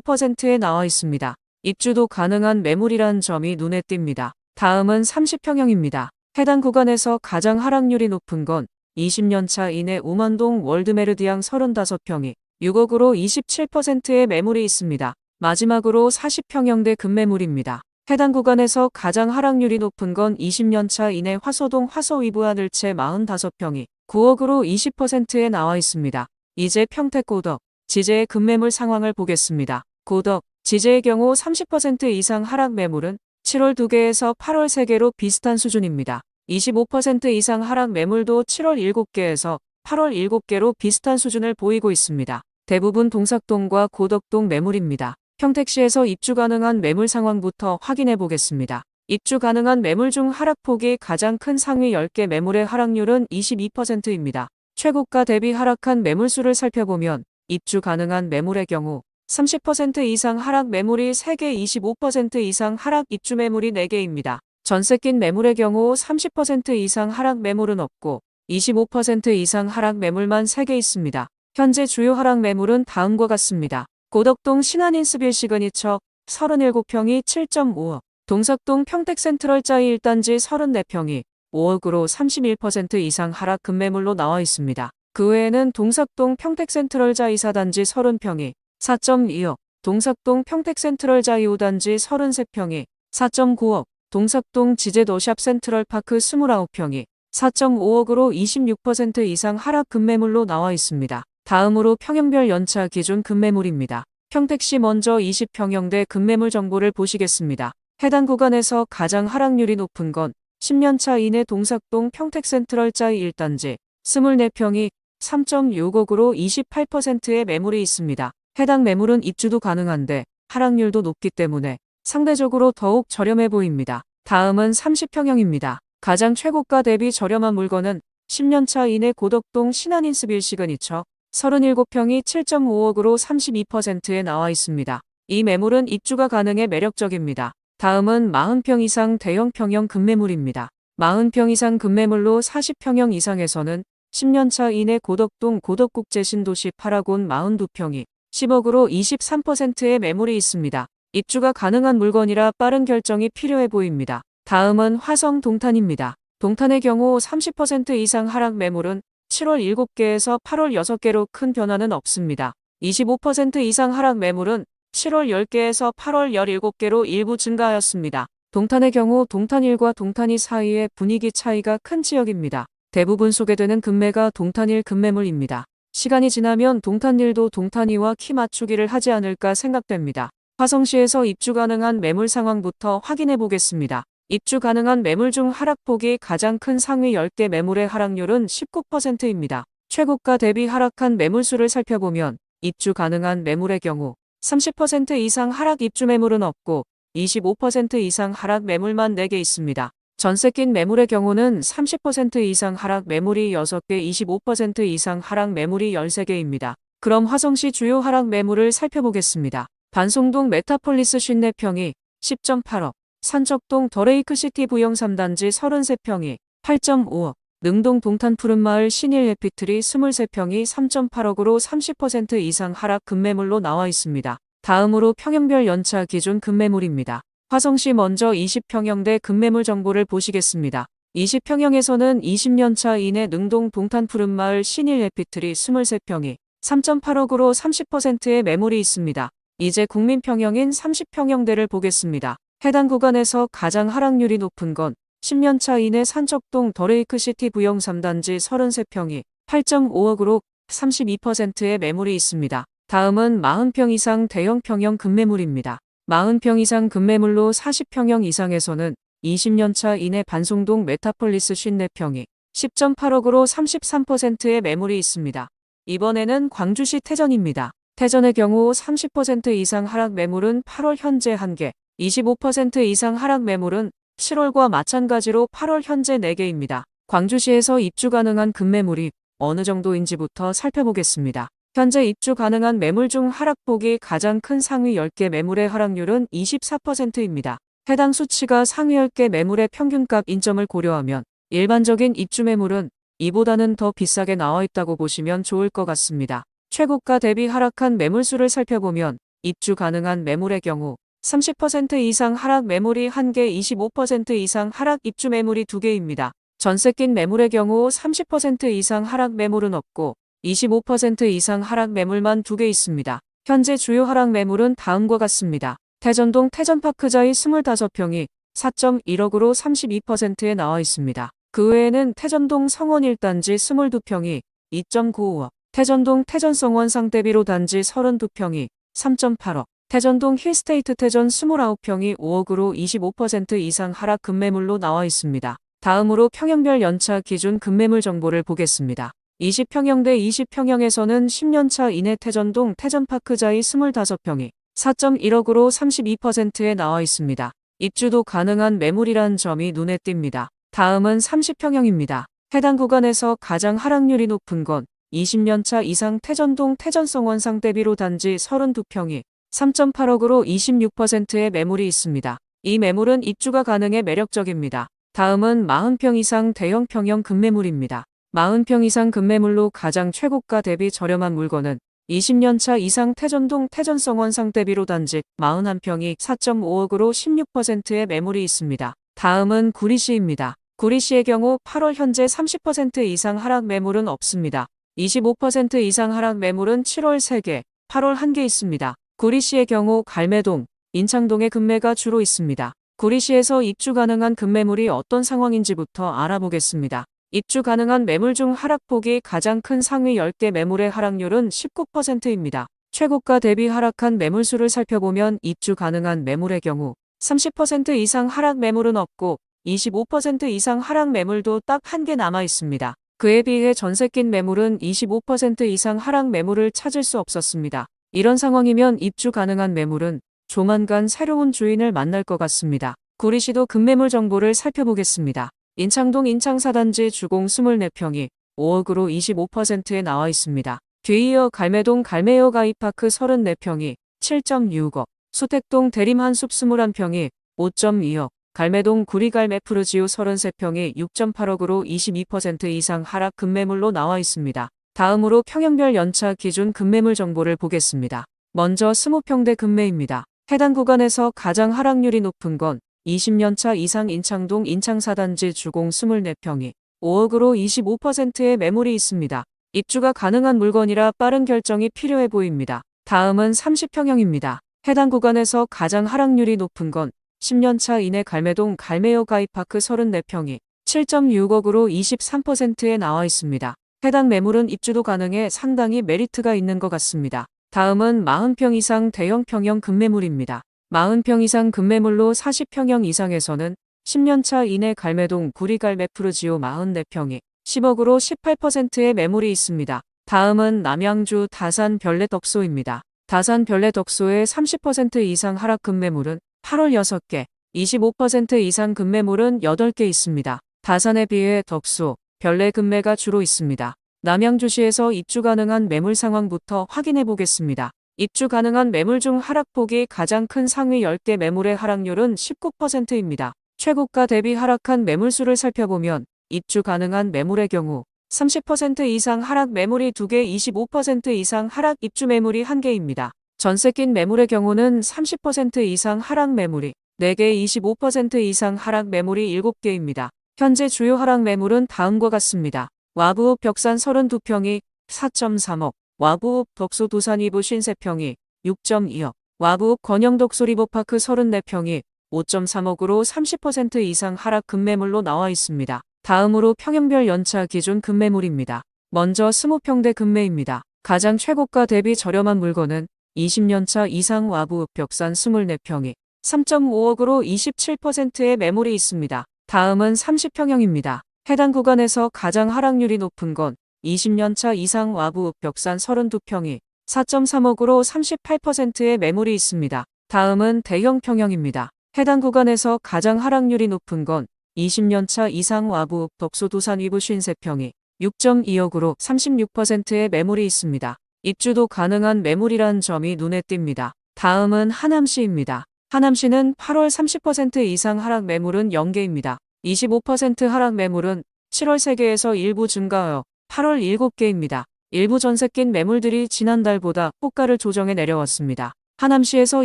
35%에 나와 있습니다. 입주도 가능한 매물이란 점이 눈에 띕니다. 다음은 30평형입니다. 해당 구간에서 가장 하락률이 높은 건 20년차 이내 우먼동 월드메르디앙 35평이 6억으로 27%의 매물이 있습니다. 마지막으로 40평형대 급매물입니다. 해당 구간에서 가장 하락률이 높은 건 20년차 이내 화서동 화서위브하늘채 45평이 9억으로 20%에 나와 있습니다. 이제 평택 고덕, 지제의 급매물 상황을 보겠습니다. 고덕, 지제의 경우 30% 이상 하락 매물은 7월 2개에서 8월 3개로 비슷한 수준입니다. 25% 이상 하락 매물도 7월 7개에서 8월 7개로 비슷한 수준을 보이고 있습니다. 대부분 동삭동과 고덕동 매물입니다. 평택시에서 입주 가능한 매물 상황부터 확인해 보겠습니다. 입주 가능한 매물 중 하락폭이 가장 큰 상위 10개 매물의 하락률은 22%입니다. 최고가 대비 하락한 매물수를 살펴보면 입주 가능한 매물의 경우 30% 이상 하락 매물이 3개, 25% 이상 하락 입주 매물이 4개입니다. 전세 낀 매물의 경우 30% 이상 하락 매물은 없고 25% 이상 하락 매물만 3개 있습니다. 현재 주요 하락 매물은 다음과 같습니다. 고덕동 신한인스빌 시그니처 37평이 7.5억, 동삭동 평택센트럴짜이 1단지 34평이 5억으로 31% 이상 하락 급매물로 나와 있습니다. 그 외에는 동삭동 평택센트럴짜이 4단지 30평이 4.2억, 동삭동 평택센트럴짜이 5단지 33평이 4.9억, 동삭동 지제도샵 센트럴파크 29평이 4.5억으로 26% 이상 하락 급매물로 나와 있습니다. 다음으로 평형별 연차 기준 급매물입니다. 평택시 먼저 20평형대 급매물 정보를 보시겠습니다. 해당 구간에서 가장 하락률이 높은 건 10년차 이내 동삭동 평택센트럴짜이 1단지 24평이 3.6억으로 28%의 매물이 있습니다. 해당 매물은 입주도 가능한데 하락률도 높기 때문에 상대적으로 더욱 저렴해 보입니다. 다음은 30평형입니다. 가장 최고가 대비 저렴한 물건은 10년차 이내 고덕동 신한인스빌 시그니처 37평이 7.5억으로 32%에 나와 있습니다. 이 매물은 입주가 가능해 매력적입니다. 다음은 40평 이상 대형 평형 급매물입니다. 40평 이상 급매물로 40평형 이상에서는 10년차 이내 고덕동 고덕국제 신도시 8학원 42평이 10억으로 23%의 매물이 있습니다. 입주가 가능한 물건이라 빠른 결정이 필요해 보입니다. 다음은 화성 동탄입니다. 동탄의 경우 30% 이상 하락 매물은 7월 7개에서 8월 6개로 큰 변화는 없습니다. 25% 이상 하락 매물은 7월 10개에서 8월 17개로 일부 증가하였습니다. 동탄의 경우 동탄 1과 동탄 2 사이의 분위기 차이가 큰 지역입니다. 대부분 소개되는 급매가 동탄 1 급매물입니다. 시간이 지나면 동탄 1도 동탄 2와 키 맞추기를 하지 않을까 생각됩니다. 화성시에서 입주 가능한 매물 상황부터 확인해 보겠습니다. 입주 가능한 매물 중 하락폭이 가장 큰 상위 10개 매물의 하락률은 19%입니다. 최고가 대비 하락한 매물수를 살펴보면 입주 가능한 매물의 경우 30% 이상 하락 입주 매물은 없고 25% 이상 하락 매물만 4개 있습니다. 전세 낀 매물의 경우는 30% 이상 하락 매물이 6개, 25% 이상 하락 매물이 13개입니다. 그럼 화성시 주요 하락 매물을 살펴보겠습니다. 반송동 메타폴리스 54평이 10.8억, 산적동 더레이크시티 부영 3단지 33평이 8.5억, 능동 동탄 푸른마을 신일 해피트리 23평이 3.8억으로 30% 이상 하락 급매물로 나와 있습니다. 다음으로 평형별 연차 기준 급매물입니다. 화성시 먼저 20평형대 급매물 정보를 보시겠습니다. 20평형에서는 20년차 이내 능동 동탄 푸른마을 신일 해피트리 23평이 3.8억으로 30%의 매물이 있습니다. 이제 국민평형인 30평형대를 보겠습니다. 해당 구간에서 가장 하락률이 높은 건 10년차 이내 산적동 더레이크시티 부영 3단지 33평이 8.5억으로 32%의 매물이 있습니다. 다음은 40평 이상 대형 평형 급매물입니다. 40평 이상 급매물로 40평형 이상에서는 20년차 이내 반송동 메타폴리스 54평이 10.8억으로 33%의 매물이 있습니다. 이번에는 광주시 태전입니다. 태전의 경우 30% 이상 하락 매물은 8월 현재 1개, 25% 이상 하락 매물은 7월과 마찬가지로 8월 현재 4개입니다. 광주시에서 입주 가능한 급매물이 어느 정도인지부터 살펴보겠습니다. 현재 입주 가능한 매물 중 하락폭이 가장 큰 상위 10개 매물의 하락률은 24%입니다. 해당 수치가 상위 10개 매물의 평균값 인점을 고려하면 일반적인 입주 매물은 이보다는 더 비싸게 나와 있다고 보시면 좋을 것 같습니다. 최고가 대비 하락한 매물수를 살펴보면 입주 가능한 매물의 경우 30% 이상 하락 매물이 1개, 25% 이상 하락 입주 매물이 2개입니다. 전세 낀 매물의 경우 30% 이상 하락 매물은 없고 25% 이상 하락 매물만 2개 있습니다. 현재 주요 하락 매물은 다음과 같습니다. 태전동 태전파크자이 25평이 4.1억으로 32%에 나와 있습니다. 그 외에는 태전동 성원 1단지 22평이 2.95억, 태전동 태전성원 상대비로 단지 32평이 3.8억, 태전동 힐스테이트 태전 29평이 5억으로 25% 이상 하락 급매물로 나와 있습니다. 다음으로 평형별 연차 기준 급매물 정보를 보겠습니다. 20평형대 20평형에서는 10년차 이내 태전동 태전파크자이 25평이 4.1억으로 32%에 나와 있습니다. 입주도 가능한 매물이란 점이 눈에 띕니다. 다음은 30평형입니다. 해당 구간에서 가장 하락률이 높은 건 20년차 이상 태전동 태전성원 상대비로 단지 32평이 3.8억으로 26%의 매물이 있습니다. 이 매물은 입주가 가능해 매력적입니다. 다음은 40평 이상 대형 평형 급매물입니다. 40평 이상 급매물로 가장 최고가 대비 저렴한 물건은 20년차 이상 태전동 태전성원 상대비로 단지 41평이 4.5억으로 16%의 매물이 있습니다. 다음은 구리시입니다. 구리시의 경우 8월 현재 30% 이상 하락 매물은 없습니다. 25% 이상 하락 매물은 7월 3개, 8월 1개 있습니다. 구리시의 경우 갈매동, 인창동의 급매가 주로 있습니다. 구리시에서 입주 가능한 급매물이 어떤 상황인지부터 알아보겠습니다. 입주 가능한 매물 중 하락폭이 가장 큰 상위 10개 매물의 하락률은 19%입니다. 최고가 대비 하락한 매물수를 살펴보면 입주 가능한 매물의 경우 30% 이상 하락 매물은 없고 25% 이상 하락 매물도 딱 1개 남아 있습니다. 그에 비해 전세 낀 매물은 25% 이상 하락 매물을 찾을 수 없었습니다. 이런 상황이면 입주 가능한 매물은 조만간 새로운 주인을 만날 것 같습니다. 구리시도 급매물 정보를 살펴보겠습니다. 인창동 인창 4단지 주공 24평이 5억으로 25%에 나와 있습니다. 뒤이어 갈매동 갈매여 가이파크 34평이 7.6억, 수택동 대림 한숲 21평이 5.2억, 갈매동 구리갈매 푸르지오 33평이 6.8억으로 22% 이상 하락 급매물로 나와 있습니다. 다음으로 평형별 연차 기준 급매물 정보를 보겠습니다. 먼저 20평대 급매입니다. 해당 구간에서 가장 하락률이 높은 건 20년차 이상 인창동 인창 4단지 주공 24평이 5억으로 25%의 매물이 있습니다. 입주가 가능한 물건이라 빠른 결정이 필요해 보입니다. 다음은 30평형입니다. 해당 구간에서 가장 하락률이 높은 건 10년차 이내 갈매동 갈매여 가이파크 34평이 7.6억으로 23%에 나와 있습니다. 해당 매물은 입주도 가능해 상당히 메리트가 있는 것 같습니다. 다음은 40평 이상 대형 평형 급매물입니다. 40평 이상 급매물로 40평형 이상에서는 10년차 이내 갈매동 구리갈매 푸르지오 44평이 10억으로 18%의 매물이 있습니다. 다음은 남양주 다산 별내 덕소입니다. 다산 별내 덕소의 30% 이상 하락 급매물은 8월 6개, 25% 이상 급매물은 8개 있습니다. 다산에 비해 덕소, 별내 급매가 주로 있습니다. 남양주시에서 입주 가능한 매물 상황부터 확인해 보겠습니다. 입주 가능한 매물 중 하락폭이 가장 큰 상위 10개 매물의 하락률은 19%입니다. 최고가 대비 하락한 매물수를 살펴보면 입주 가능한 매물의 경우 30% 이상 하락 매물이 2개, 25% 이상 하락 입주 매물이 1개입니다. 전세 낀 매물의 경우는 30% 이상 하락 매물이 4개, 25% 이상 하락 매물이 7개입니다. 현재 주요 하락 매물은 다음과 같습니다. 와부읍 벽산 32평이 4.3억, 와부읍 덕소 두산 2부 53평이 6.2억, 와부읍 건영덕소 리버파크 34평이 5.3억으로 30% 이상 하락 급매물로 나와 있습니다. 다음으로 평형별 연차 기준 급매물입니다. 먼저 20평대 급매입니다. 가장 최고가 대비 저렴한 물건은 20년차 이상 와부읍 벽산 24평이 3.5억으로 27%의 매물이 있습니다. 다음은 30평형입니다. 해당 구간에서 가장 하락률이 높은 건 20년차 이상 와부읍 벽산 32평이 4.3억으로 38%의 매물이 있습니다. 다음은 대형 평형입니다. 해당 구간에서 가장 하락률이 높은 건 20년차 이상 와부읍 덕소 두산 위브 53평이 6.2억으로 36%의 매물이 있습니다. 입주도 가능한 매물이란 점이 눈에 띕니다. 다음은 하남시입니다. 하남시는 8월 30% 이상 하락 매물은 0개입니다. 25% 하락 매물은 7월 3개에서 일부 증가하여 8월 7개입니다. 일부 전세 낀 매물들이 지난달보다 호가를 조정해 내려왔습니다. 하남시에서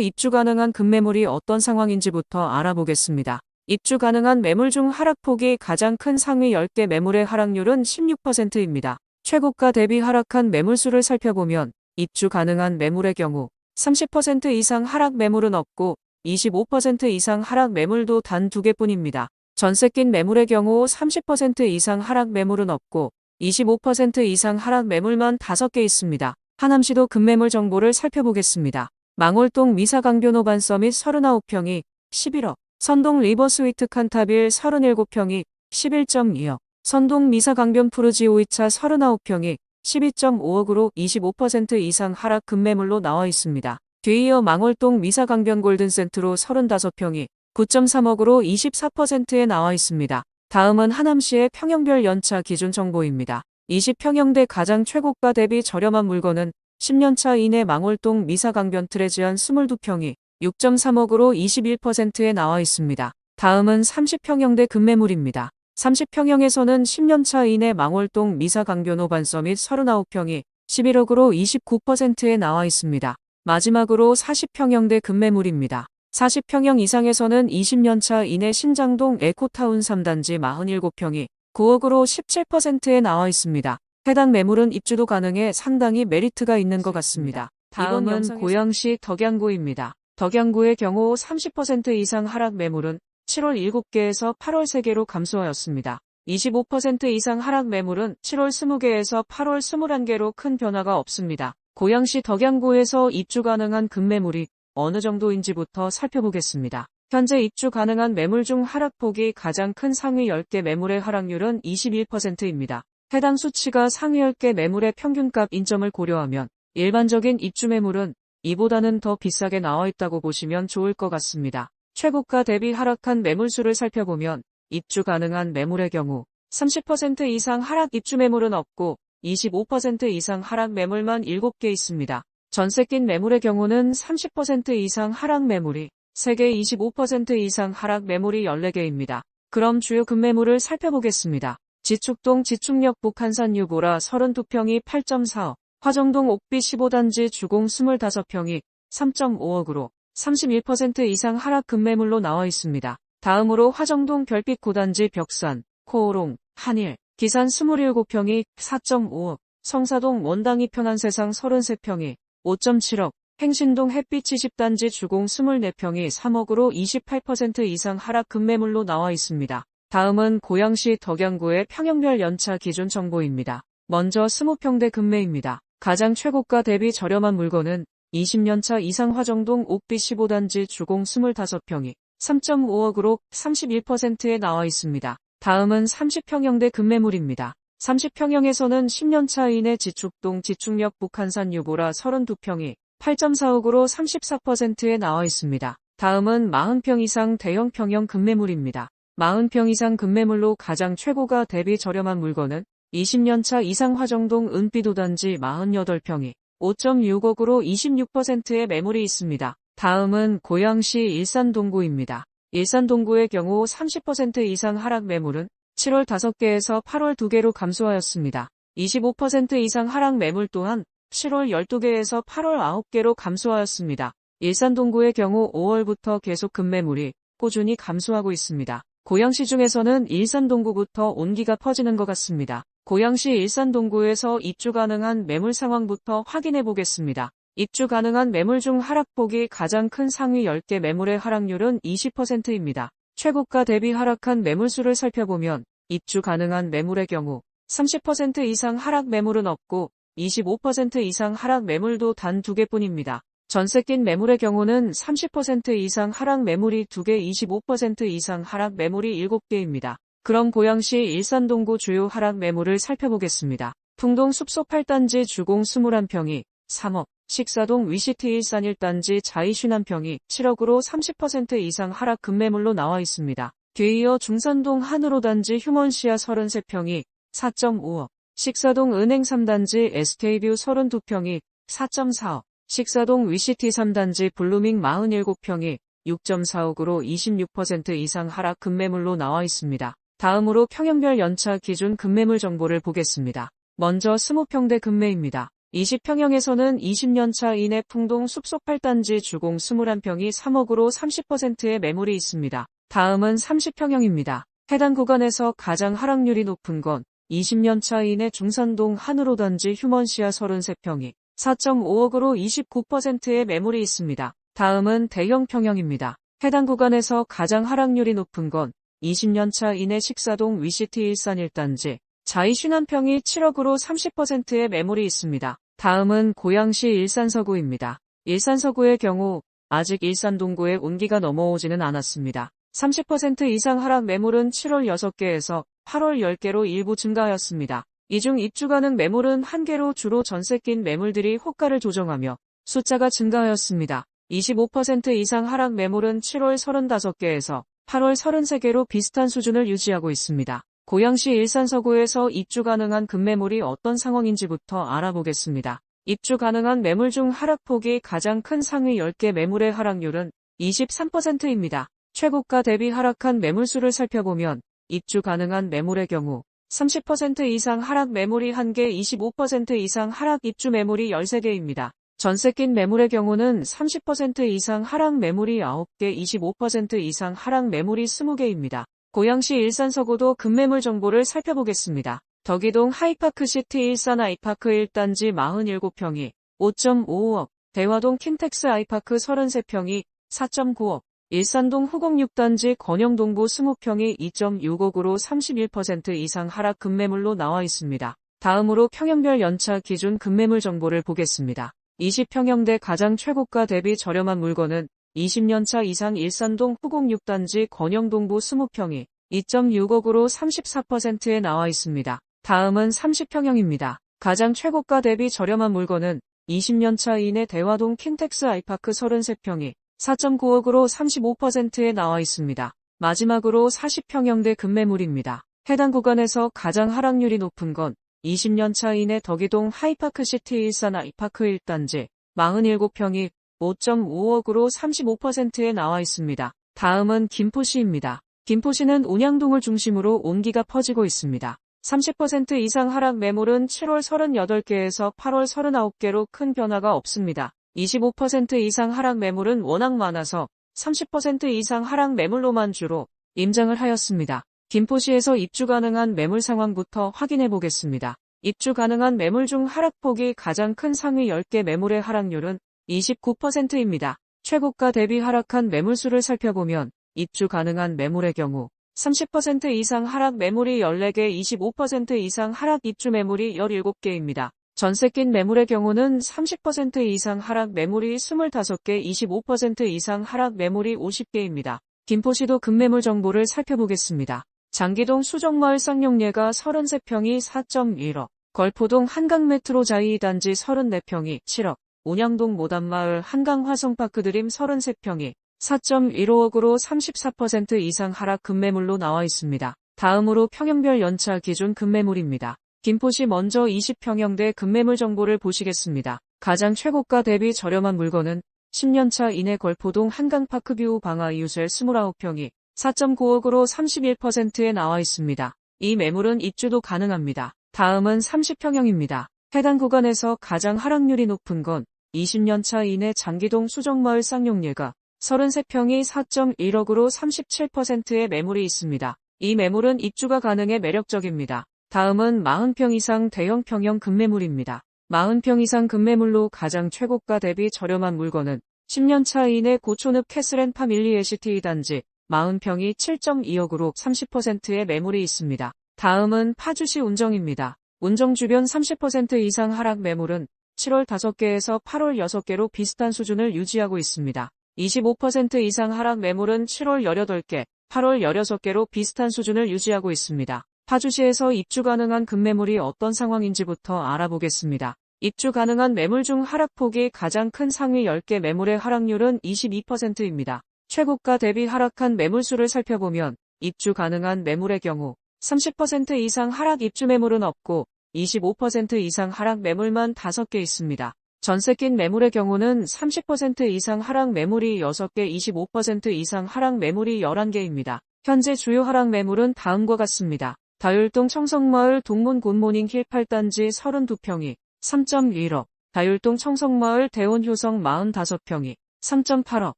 입주 가능한 급매물이 어떤 상황인지부터 알아보겠습니다. 입주 가능한 매물 중 하락폭이 가장 큰 상위 10개 매물의 하락률은 16%입니다. 최고가 대비 하락한 매물수를 살펴보면 입주 가능한 매물의 경우 30% 이상 하락 매물은 없고 25% 이상 하락 매물도 단 2개뿐입니다. 전세 낀 매물의 경우 30% 이상 하락 매물은 없고 25% 이상 하락 매물만 5개 있습니다. 하남시도 급매물 정보를 살펴보겠습니다. 망월동 미사강변 호반 서밋 39평이 11억, 선동 리버스위트 칸타빌 37평이 11.2억, 선동 미사강변 푸르지 5위차 39평이 12.5억으로 25% 이상 하락 급매물로 나와 있습니다. 뒤이어 망월동 미사강변 골든센트로 35평이 9.3억으로 24%에 나와 있습니다. 다음은 하남시의 평형별 연차 기준 정보입니다. 20평형대 가장 최고가 대비 저렴한 물건은 10년차 이내 망월동 미사강변 트레지안 22평이 6.3억으로 21%에 나와 있습니다. 다음은 30평형대 급매물입니다. 30평형에서는 10년차 이내 망월동 미사강변 호반 서밋 39평이 11억으로 29%에 나와 있습니다. 마지막으로 40평형대 급매물입니다. 40평형 이상에서는 20년차 이내 신장동 에코타운 3단지 47평이 9억으로 17%에 나와 있습니다. 해당 매물은 입주도 가능해 상당히 메리트가 있는 것 같습니다. 다음은 고양시 덕양구입니다. 덕양구의 경우 30% 이상 하락 매물은 7월 7개에서 8월 3개로 감소하였습니다. 25% 이상 하락 매물은 7월 20개에서 8월 21개로 큰 변화가 없습니다. 고양시 덕양구에서 입주 가능한 급매물이 어느 정도인지부터 살펴보겠습니다. 현재 입주 가능한 매물 중 하락폭이 가장 큰 상위 10개 매물의 하락률은 21%입니다. 해당 수치가 상위 10개 매물의 평균값 인점을 고려하면 일반적인 입주 매물은 이보다는 더 비싸게 나와 있다고 보시면 좋을 것 같습니다. 최고가 대비 하락한 매물수를 살펴보면 입주 가능한 매물의 경우 30% 이상 하락 입주 매물은 없고 25% 이상 하락 매물만 7개 있습니다. 전세 낀 매물의 경우는 30% 이상 하락 매물이 3개, 25% 이상 하락 매물이 14개입니다. 그럼 주요 급매물을 살펴보겠습니다. 지축동 지축역 북한산 유보라 32평이 8.4억, 화정동 옥비 15단지 주공 25평이 3.5억으로 31% 이상 하락 급매물로 나와 있습니다. 다음으로 화정동 별빛 고단지 벽산, 코오롱, 한일, 기산 27평이 4.5억, 성사동 원당이 편안세상 33평이 5.7억, 행신동 햇빛 70단지 주공 24평이 3억으로 28% 이상 하락 급매물로 나와 있습니다. 다음은 고양시 덕양구의 평형별 연차 기준 정보입니다. 먼저 20평대 급매입니다. 가장 최고가 대비 저렴한 물건은 20년차 이상 화정동 옥비 15단지 주공 25평이 3.5억으로 31%에 나와 있습니다. 다음은 30평형대 급매물입니다. 30평형에서는 10년차 이내 지축동 지축역 북한산 유보라 32평이 8.4억으로 34%에 나와 있습니다. 다음은 40평 이상 대형 평형 급매물입니다. 40평 이상 급매물로 가장 최고가 대비 저렴한 물건은 20년차 이상 화정동 은비도단지 48평이 5.6억으로 26%의 매물이 있습니다. 다음은 고양시 일산동구입니다. 일산동구의 경우 30% 이상 하락 매물은 7월 5개에서 8월 2개로 감소하였습니다. 25% 이상 하락 매물 또한 7월 12개에서 8월 9개로 감소하였습니다. 일산동구의 경우 5월부터 계속 급매물이 꾸준히 감소하고 있습니다. 고양시 중에서는 일산동구부터 온기가 퍼지는 것 같습니다. 고양시 일산동구에서 입주 가능한 매물 상황부터 확인해 보겠습니다. 입주 가능한 매물 중 하락폭이 가장 큰 상위 10개 매물의 하락률은 20%입니다. 최고가 대비 하락한 매물수를 살펴보면 입주 가능한 매물의 경우 30% 이상 하락 매물은 없고 25% 이상 하락 매물도 단 2개뿐입니다. 전세 낀 매물의 경우는 30% 이상 하락 매물이 2개, 25% 이상 하락 매물이 7개입니다. 그럼 고양시 일산동구 주요 하락 매물을 살펴보겠습니다. 풍동 숲속 8단지 주공 21평이 3억, 식사동 위시티 일산 1단지 자이슌 1평이 7억으로 30% 이상 하락 급매물로 나와 있습니다. 뒤이어 중산동 한으로단지 휴먼시아 33평이 4.5억, 식사동 은행 3단지 SK뷰 32평이 4.4억, 식사동 위시티 3단지 블루밍 47평이 6.4억으로 26% 이상 하락 급매물로 나와 있습니다. 다음으로 평형별 연차 기준 급매물 정보를 보겠습니다. 먼저 20평대 급매입니다. 20평형에서는 20년차 이내 풍동 숲속 8단지 주공 21평이 3억으로 30%의 매물이 있습니다. 다음은 30평형입니다. 해당 구간에서 가장 하락률이 높은 건 20년차 이내 중산동 한으로단지 휴먼시아 33평이 4.5억으로 29%의 매물이 있습니다. 다음은 대형 평형입니다. 해당 구간에서 가장 하락률이 높은 건 20년차 이내 식사동 위시티 일산 1단지 자이슌 1평이 7억으로 30%의 매물이 있습니다. 다음은 고양시 일산서구입니다. 일산서구의 경우 아직 일산동구에 온기가 넘어오지는 않았습니다. 30% 이상 하락 매물은 7월 6개에서 8월 10개로 일부 증가하였습니다. 이 중 입주 가능 매물은 1개로 주로 전세 낀 매물들이 호가를 조정하며 숫자가 증가하였습니다. 25% 이상 하락 매물은 7월 35개에서 8월 33개로 비슷한 수준을 유지하고 있습니다. 고양시 일산서구에서 입주 가능한 급매물이 어떤 상황인지부터 알아보겠습니다. 입주 가능한 매물 중 하락폭이 가장 큰 상위 10개 매물의 하락률은 23%입니다. 최고가 대비 하락한 매물수를 살펴보면 입주 가능한 매물의 경우 30% 이상 하락 매물이 1개, 25% 이상 하락 입주 매물이 13개입니다. 전세 낀 매물의 경우는 30% 이상 하락 매물이 9개, 25% 이상 하락 매물이 20개입니다. 고양시 일산서구도 급매물 정보를 살펴보겠습니다. 덕이동 하이파크시티 일산 아이파크 1단지 47평이 5.55억, 대화동 킨텍스 아이파크 33평이 4.9억, 일산동 후곡 6단지 건영동부 20평이 2.6억으로 31% 이상 하락 급매물로 나와 있습니다. 다음으로 평형별 연차 기준 급매물 정보를 보겠습니다. 20평형대 가장 최고가 대비 저렴한 물건은 20년차 이상 일산동 후곡 6단지 건영동부 20평이 2.6억으로 34%에 나와 있습니다. 다음은 30평형입니다. 가장 최고가 대비 저렴한 물건은 20년차 이내 대화동 킨텍스 아이파크 33평이 4.9억으로 35%에 나와 있습니다. 마지막으로 40평형대 급매물입니다. 해당 구간에서 가장 하락률이 높은 건 20년차 이내 덕이동 하이파크시티 일산 아이파크 1단지 47평이 5.5억으로 35%에 나와 있습니다. 다음은 김포시입니다. 김포시는 온양동을 중심으로 온기가 퍼지고 있습니다. 30% 이상 하락 매물은 7월 38개에서 8월 39개로 큰 변화가 없습니다. 25% 이상 하락 매물은 워낙 많아서 30% 이상 하락 매물로만 주로 임장을 하였습니다. 김포시에서 입주 가능한 매물 상황부터 확인해 보겠습니다. 입주 가능한 매물 중 하락폭이 가장 큰 상위 10개 매물의 하락률은 29%입니다. 최고가 대비 하락한 매물수를 살펴보면 입주 가능한 매물의 경우 30% 이상 하락 매물이 14개, 25% 이상 하락 입주 매물이 17개입니다. 전세 낀 매물의 경우는 30% 이상 하락 매물이 25개, 25% 이상 하락 매물이 50개입니다. 김포시도 급매물 정보를 살펴보겠습니다. 장기동 수정마을 쌍용예가 33평이 4.1억, 걸포동 한강메트로 자이 단지 34평이 7억, 온양동 모단마을 한강화성파크드림 33평이 4.15억으로 34% 이상 하락 급매물로 나와 있습니다. 다음으로 평형별 연차 기준 급매물입니다. 김포시 먼저 20평형대 급매물 정보를 보시겠습니다. 가장 최고가 대비 저렴한 물건은 10년차 이내 걸포동 한강파크뷰 방아 이웃엘 29평이 4.9억으로 31%에 나와 있습니다. 이 매물은 입주도 가능합니다. 다음은 30평형입니다. 해당 구간에서 가장 하락률이 높은 건 20년차 이내 장기동 수정마을 쌍용예가 33평이 4.1억으로 37%의 매물이 있습니다. 이 매물은 입주가 가능해 매력적입니다. 다음은 40평 이상 대형 평형 급매물입니다. 40평 이상 급매물로 가장 최고가 대비 저렴한 물건은 10년차 이내 고촌읍 캐슬앤파밀리 에시티 단지 40평이 7.2억으로 30%의 매물이 있습니다. 다음은 파주시 운정입니다. 운정 주변 30% 이상 하락 매물은 7월 5개에서 8월 6개로 비슷한 수준을 유지하고 있습니다. 25% 이상 하락 매물은 7월 18개, 8월 16개로 비슷한 수준을 유지하고 있습니다. 파주시에서 입주 가능한 급매물이 어떤 상황인지부터 알아보겠습니다. 입주 가능한 매물 중 하락폭이 가장 큰 상위 10개 매물의 하락률은 22%입니다. 최고가 대비 하락한 매물수를 살펴보면 입주 가능한 매물의 경우 30% 이상 하락 입주 매물은 없고 25% 이상 하락 매물만 5개 있습니다. 전세 낀 매물의 경우는 30% 이상 하락 매물이 6개, 25% 이상 하락 매물이 11개입니다. 현재 주요 하락 매물은 다음과 같습니다. 다율동 청성마을 동문 굿모닝 힐 8단지 32평이 3.1억, 다율동 청성마을 대원효성 45평이 3.8억,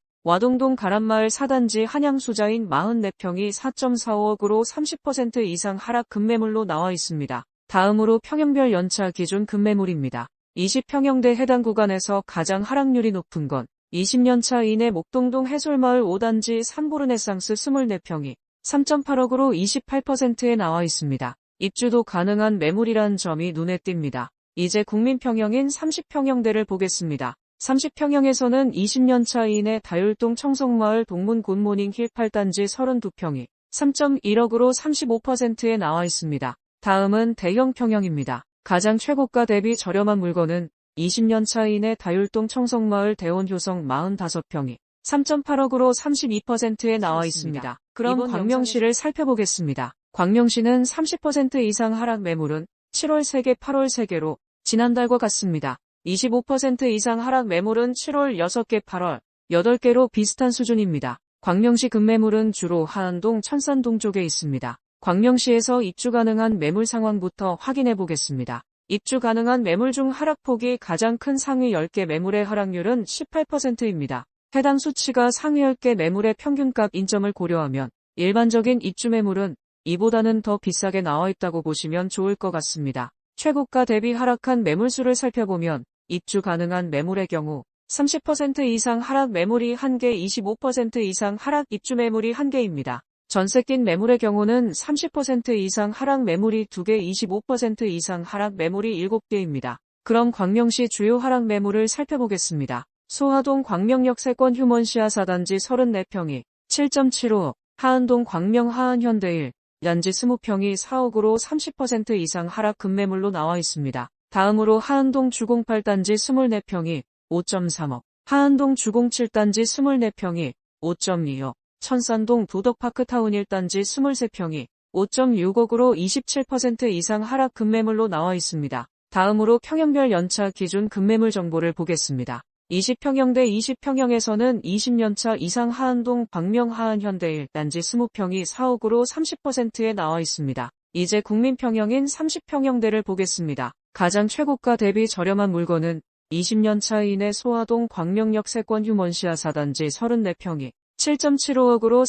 와동동 가란마을 4단지 한양수자인 44평이 4.45억으로 30% 이상 하락 급매물로 나와 있습니다. 다음으로 평형별 연차 기준 급매물입니다. 20평형대 해당 구간에서 가장 하락률이 높은 건 20년차 이내 목동동 해솔마을 5단지 삼보르네상스 24평이 3.8억으로 28%에 나와 있습니다. 입주도 가능한 매물이란 점이 눈에 띕니다. 이제 국민평형인 30평형대를 보겠습니다. 30평형에서는 20년차 이내 다율동 청성마을 동문 굿모닝 힐 8단지 32평이 3.1억으로 35%에 나와 있습니다. 다음은 대형 평형입니다. 가장 최고가 대비 저렴한 물건은 20년차 이내 다율동 청성마을 대원효성 45평이 3.8억으로 32%에 나와 있습니다. 그럼 광명시를 살펴보겠습니다. 광명시는 30% 이상 하락 매물은 7월 3개, 8월 3개로 지난달과 같습니다. 25% 이상 하락 매물은 7월 6개, 8월 8개로 비슷한 수준입니다. 광명시 급매물은 주로 하안동, 천산동 쪽에 있습니다. 광명시에서 입주 가능한 매물 상황부터 확인해 보겠습니다. 입주 가능한 매물 중 하락폭이 가장 큰 상위 10개 매물의 하락률은 18%입니다. 해당 수치가 상위 10개 매물의 평균값 인점을 고려하면 일반적인 입주 매물은 이보다는 더 비싸게 나와 있다고 보시면 좋을 것 같습니다. 최고가 대비 하락한 매물수를 살펴보면 입주 가능한 매물의 경우 30% 이상 하락 매물이 1개, 25% 이상 하락 입주 매물이 1개입니다. 전세 낀 매물의 경우는 30% 이상 하락 매물이 2개, 25% 이상 하락 매물이 7개입니다. 그럼 광명시 주요 하락 매물을 살펴보겠습니다. 소하동 광명역 세권 휴먼시아 4단지 34평이 7.75억, 하안동 광명 하안현대일 단지 20평이 4억으로 30% 이상 하락 급매물로 나와 있습니다. 다음으로 하안동 주공 8단지 24평이 5.3억, 하안동 주공 7단지 24평이 5.2억, 천산동 도덕파크타운 1단지 23평이 5.6억으로 27% 이상 하락 급매물로 나와 있습니다. 다음으로 평형별 연차 기준 급매물 정보를 보겠습니다. 20평형 대 20평형에서는 20년차 이상 하안동 박명 하안 현대일 단지 20평이 4억으로 30%에 나와 있습니다. 이제 국민평형인 30평형대를 보겠습니다. 가장 최고가 대비 저렴한 물건은 20년차 이내 소아동 광명역 세권 휴먼시아 4단지 34평이 7.75억으로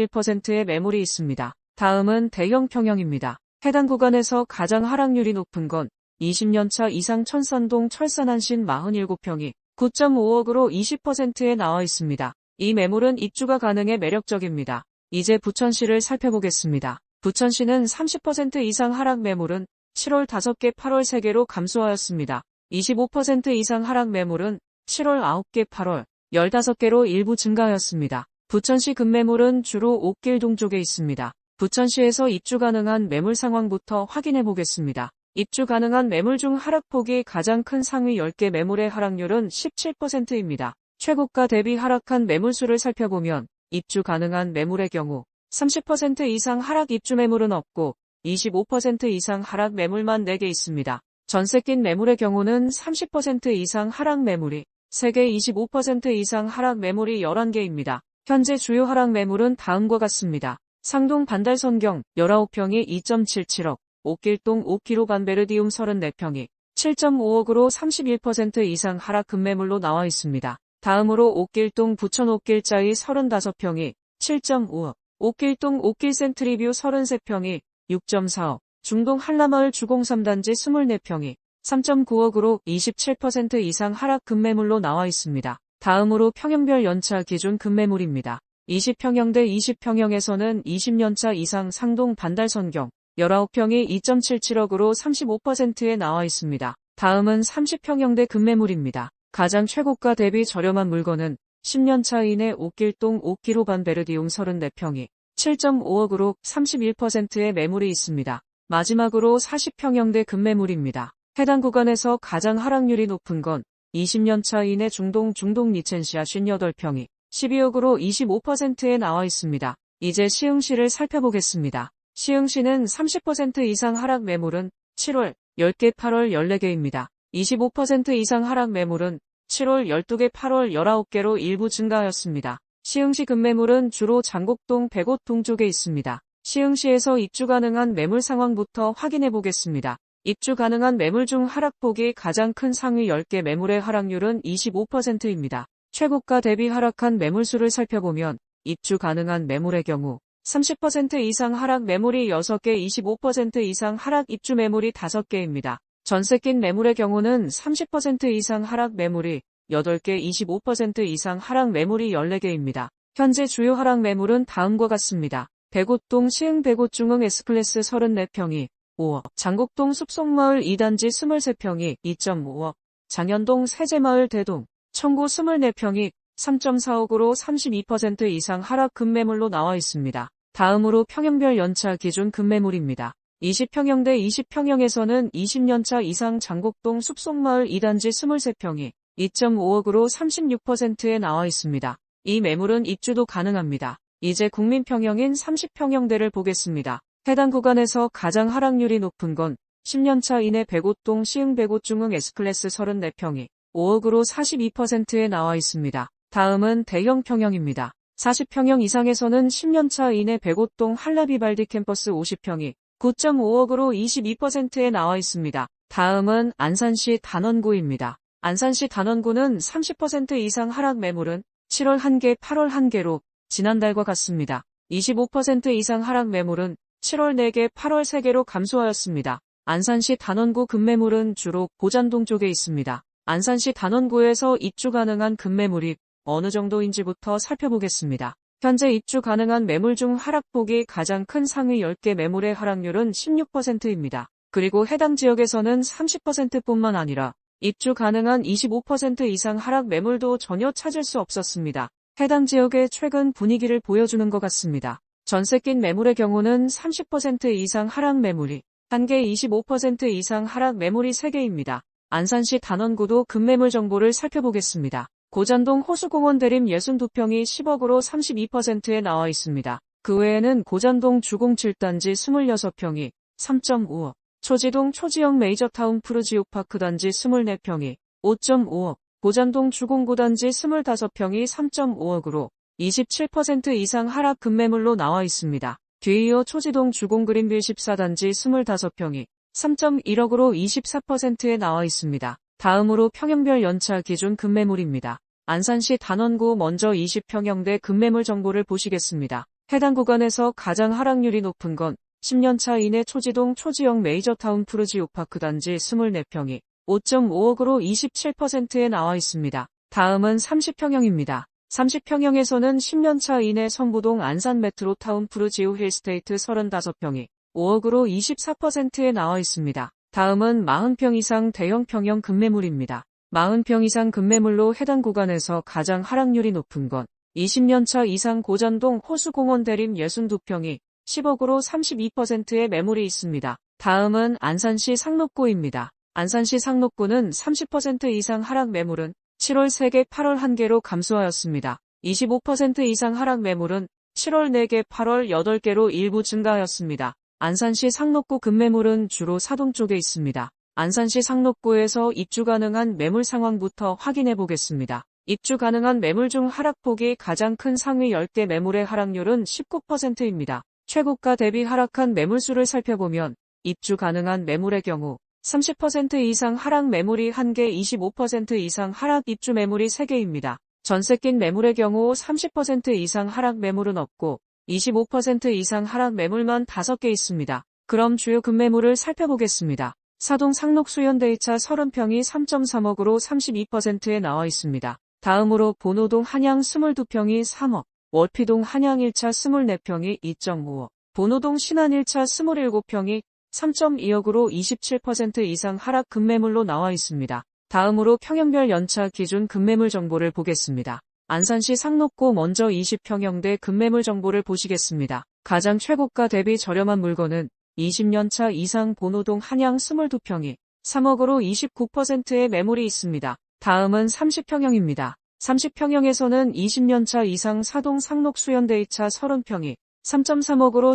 31%의 매물이 있습니다. 다음은 대형 평형입니다. 해당 구간에서 가장 하락률이 높은 건 20년차 이상 천산동 철산한신 47평이 9.5억으로 20%에 나와 있습니다. 이 매물은 입주가 가능해 매력적입니다. 이제 부천시를 살펴보겠습니다. 부천시는 30% 이상 하락 매물은 7월 5개, 8월 3개로 감소하였습니다. 25% 이상 하락 매물은 7월 9개, 8월 15개로 일부 증가하였습니다. 부천시 급매물은 주로 옥길동 쪽에 있습니다. 부천시에서 입주 가능한 매물 상황부터 확인해 보겠습니다. 입주 가능한 매물 중 하락폭이 가장 큰 상위 10개 매물의 하락률은 17%입니다. 최고가 대비 하락한 매물수를 살펴보면 입주 가능한 매물의 경우 30% 이상 하락 입주 매물은 없고 25% 이상 하락 매물만 4개 있습니다. 전세 낀 매물의 경우는 30% 이상 하락 매물이 3개, 25% 이상 하락 매물이 11개입니다. 현재 주요 하락 매물은 다음과 같습니다. 상동 반달선경 19평이 2.77억, 옥길동 5km 반베르디움 34평이 7.5억으로 31% 이상 하락 급매물로 나와 있습니다. 다음으로 옥길동 부천 옥길자이 35평이 7.5억, 옥길동 옥길센트리뷰 33평이 6.4억, 중동 한라마을 주공 3단지 24평이 3.9억으로 27% 이상 하락 급매물로 나와 있습니다. 다음으로 평형별 연차 기준 급매물입니다. 20평형 대 20평형에서는 20년차 이상 상동 반달선경 19평이 2.77억으로 35%에 나와 있습니다. 다음은 30평형 대 급매물입니다. 가장 최고가 대비 저렴한 물건은 10년차 이내 옥길동 5km 반베르디움 34평이 7.5억으로 31%의 매물이 있습니다. 마지막으로 40평형 대 급매물입니다. 해당 구간에서 가장 하락률이 높은 건 20년차 이내 중동 리첸시아 58평이 12억으로 25%에 나와 있습니다. 이제 시흥시를 살펴보겠습니다. 시흥시는 30% 이상 하락 매물은 7월 10개, 8월 14개입니다. 25% 이상 하락 매물은 7월 12개, 8월 19개로 일부 증가하였습니다. 시흥시 급매물은 주로 장곡동, 백옷동 쪽에 있습니다. 시흥시에서 입주 가능한 매물 상황부터 확인해 보겠습니다. 입주 가능한 매물 중 하락폭이 가장 큰 상위 10개 매물의 하락률은 25%입니다. 최고가 대비 하락한 매물수를 살펴보면 입주 가능한 매물의 경우 30% 이상 하락 매물이 6개, 25% 이상 하락 입주 매물이 5개입니다. 전세 낀 매물의 경우는 30% 이상 하락 매물이 8개, 25% 이상 하락 매물이 14개입니다. 현재 주요 하락 매물은 다음과 같습니다. 백옷동 시흥 백옷 중흥 S클래스 34평이 5억, 장곡동 숲속마을 2단지 23평이 2.5억, 장현동 세제마을 대동, 청구 24평이 3.4억으로 32% 이상 하락 급매물로 나와 있습니다. 다음으로 평형별 연차 기준 급매물입니다. 20평형 대 20평형에서는 20년차 이상 장곡동 숲속마을 2단지 23평이 2.5억으로 36%에 나와 있습니다. 이 매물은 입주도 가능합니다. 이제 국민평형인 30평형대를 보겠습니다. 해당 구간에서 가장 하락률이 높은 건 10년차 이내 백옷동 시흥 백옷 중흥 S클래스 34평이 5억으로 42%에 나와 있습니다. 다음은 대형 평형입니다. 40평형 이상에서는 10년차 이내 백옷동 한라비발디 캠퍼스 50평이 9.5억으로 22%에 나와 있습니다. 다음은 안산시 단원구입니다. 안산시 단원구는 30% 이상 하락 매물은 7월 1개, 8월 1개로 지난달과 같습니다. 25% 이상 하락 매물은 7월 4개, 8월 3개로 감소하였습니다. 안산시 단원구 급매물은 주로 고잔동 쪽에 있습니다. 안산시 단원구에서 입주 가능한 급매물이 어느 정도인지부터 살펴보겠습니다. 현재 입주 가능한 매물 중 하락폭이 가장 큰 상위 10개 매물의 하락률은 16%입니다. 그리고 해당 지역에서는 30%뿐만 아니라 입주 가능한 25% 이상 하락 매물도 전혀 찾을 수 없었습니다. 해당 지역의 최근 분위기를 보여주는 것 같습니다. 전세 낀 매물의 경우는 30% 이상 하락 매물이 1개, 25% 이상 하락 매물이 3개입니다. 안산시 단원구도 급매물 정보를 살펴보겠습니다. 고잔동 호수공원 대림 62평이 10억으로 32%에 나와 있습니다. 그 외에는 고잔동 주공 7단지 26평이 3.5억, 초지동 초지역 메이저타운 푸르지오파크 단지 24평이 5.5억, 고잔동 주공 9단지 25평이 3.5억으로 27% 이상 하락 급매물로 나와 있습니다. 뒤이어 초지동 주공 그린빌 14단지 25평이 3.1억으로 24%에 나와 있습니다. 다음으로 평형별 연차 기준 급매물입니다. 안산시 단원구 먼저 20평형대 급매물 정보를 보시겠습니다. 해당 구간에서 가장 하락률이 높은 건 10년차 이내 초지동 초지역 메이저타운 푸르지오파크 단지 24평이 5.5억으로 27%에 나와 있습니다. 다음은 30평형입니다. 30평형에서는 10년차 이내 성부동 안산 메트로타운 푸르지오 힐스테이트 35평이 5억으로 24%에 나와 있습니다. 다음은 40평 이상 대형 평형 급매물입니다. 40평 이상 급매물로 해당 구간에서 가장 하락률이 높은 건 20년차 이상 고잔동 호수공원 대림 62평이 10억으로 32%의 매물이 있습니다. 다음은 안산시 상록구입니다. 안산시 상록구는 30% 이상 하락 매물은 7월 3개 8월 1개로 감소하였습니다. 25% 이상 하락 매물은 7월 4개 8월 8개로 일부 증가하였습니다. 안산시 상록구 급매물은 주로 사동 쪽에 있습니다. 안산시 상록구에서 입주 가능한 매물 상황부터 확인해 보겠습니다. 입주 가능한 매물 중 하락폭이 가장 큰 상위 10개 매물의 하락률은 19%입니다. 최고가 대비 하락한 매물수를 살펴보면 입주 가능한 매물의 경우 30% 이상 하락 매물이 1개, 25% 이상 하락 입주 매물이 3개입니다. 전세 낀 매물의 경우 30% 이상 하락 매물은 없고 25% 이상 하락 매물만 5개 있습니다. 그럼 주요 급매물을 살펴보겠습니다. 사동 상록수연대이차 30평이 3.3억으로 32%에 나와 있습니다. 다음으로 본호동 한양 22평이 3억, 월피동 한양 1차 24평이 2.5억, 본호동 신안 1차 27평이 3.2억으로 27% 이상 하락 급매물로 나와 있습니다. 다음으로 평형별 연차 기준 급매물 정보를 보겠습니다. 안산시 상록구 먼저 20평형대 급매물 정보를 보시겠습니다. 가장 최고가 대비 저렴한 물건은 20년차 이상 본호동 한양 22평이 3억으로 29%의 매물이 있습니다. 다음은 30평형입니다. 30평형에서는 20년차 이상 사동 상록수연대이차 30평이 3.3억으로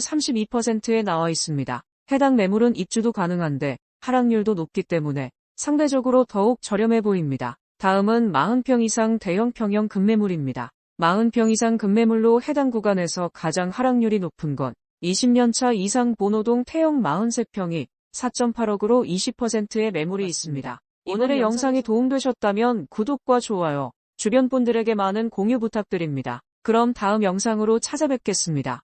32%에 나와 있습니다. 해당 매물은 입주도 가능한데 하락률도 높기 때문에 상대적으로 더욱 저렴해 보입니다. 다음은 40평 이상 대형 평형 급매물입니다. 40평 이상 급매물로 해당 구간에서 가장 하락률이 높은 건 20년차 이상 본호동 태형 43평이 4.8억으로 20%의 매물이 있습니다. 오늘의 영상이 도움되셨다면 구독과 좋아요, 주변 분들에게 많은 공유 부탁드립니다. 그럼 다음 영상으로 찾아뵙겠습니다.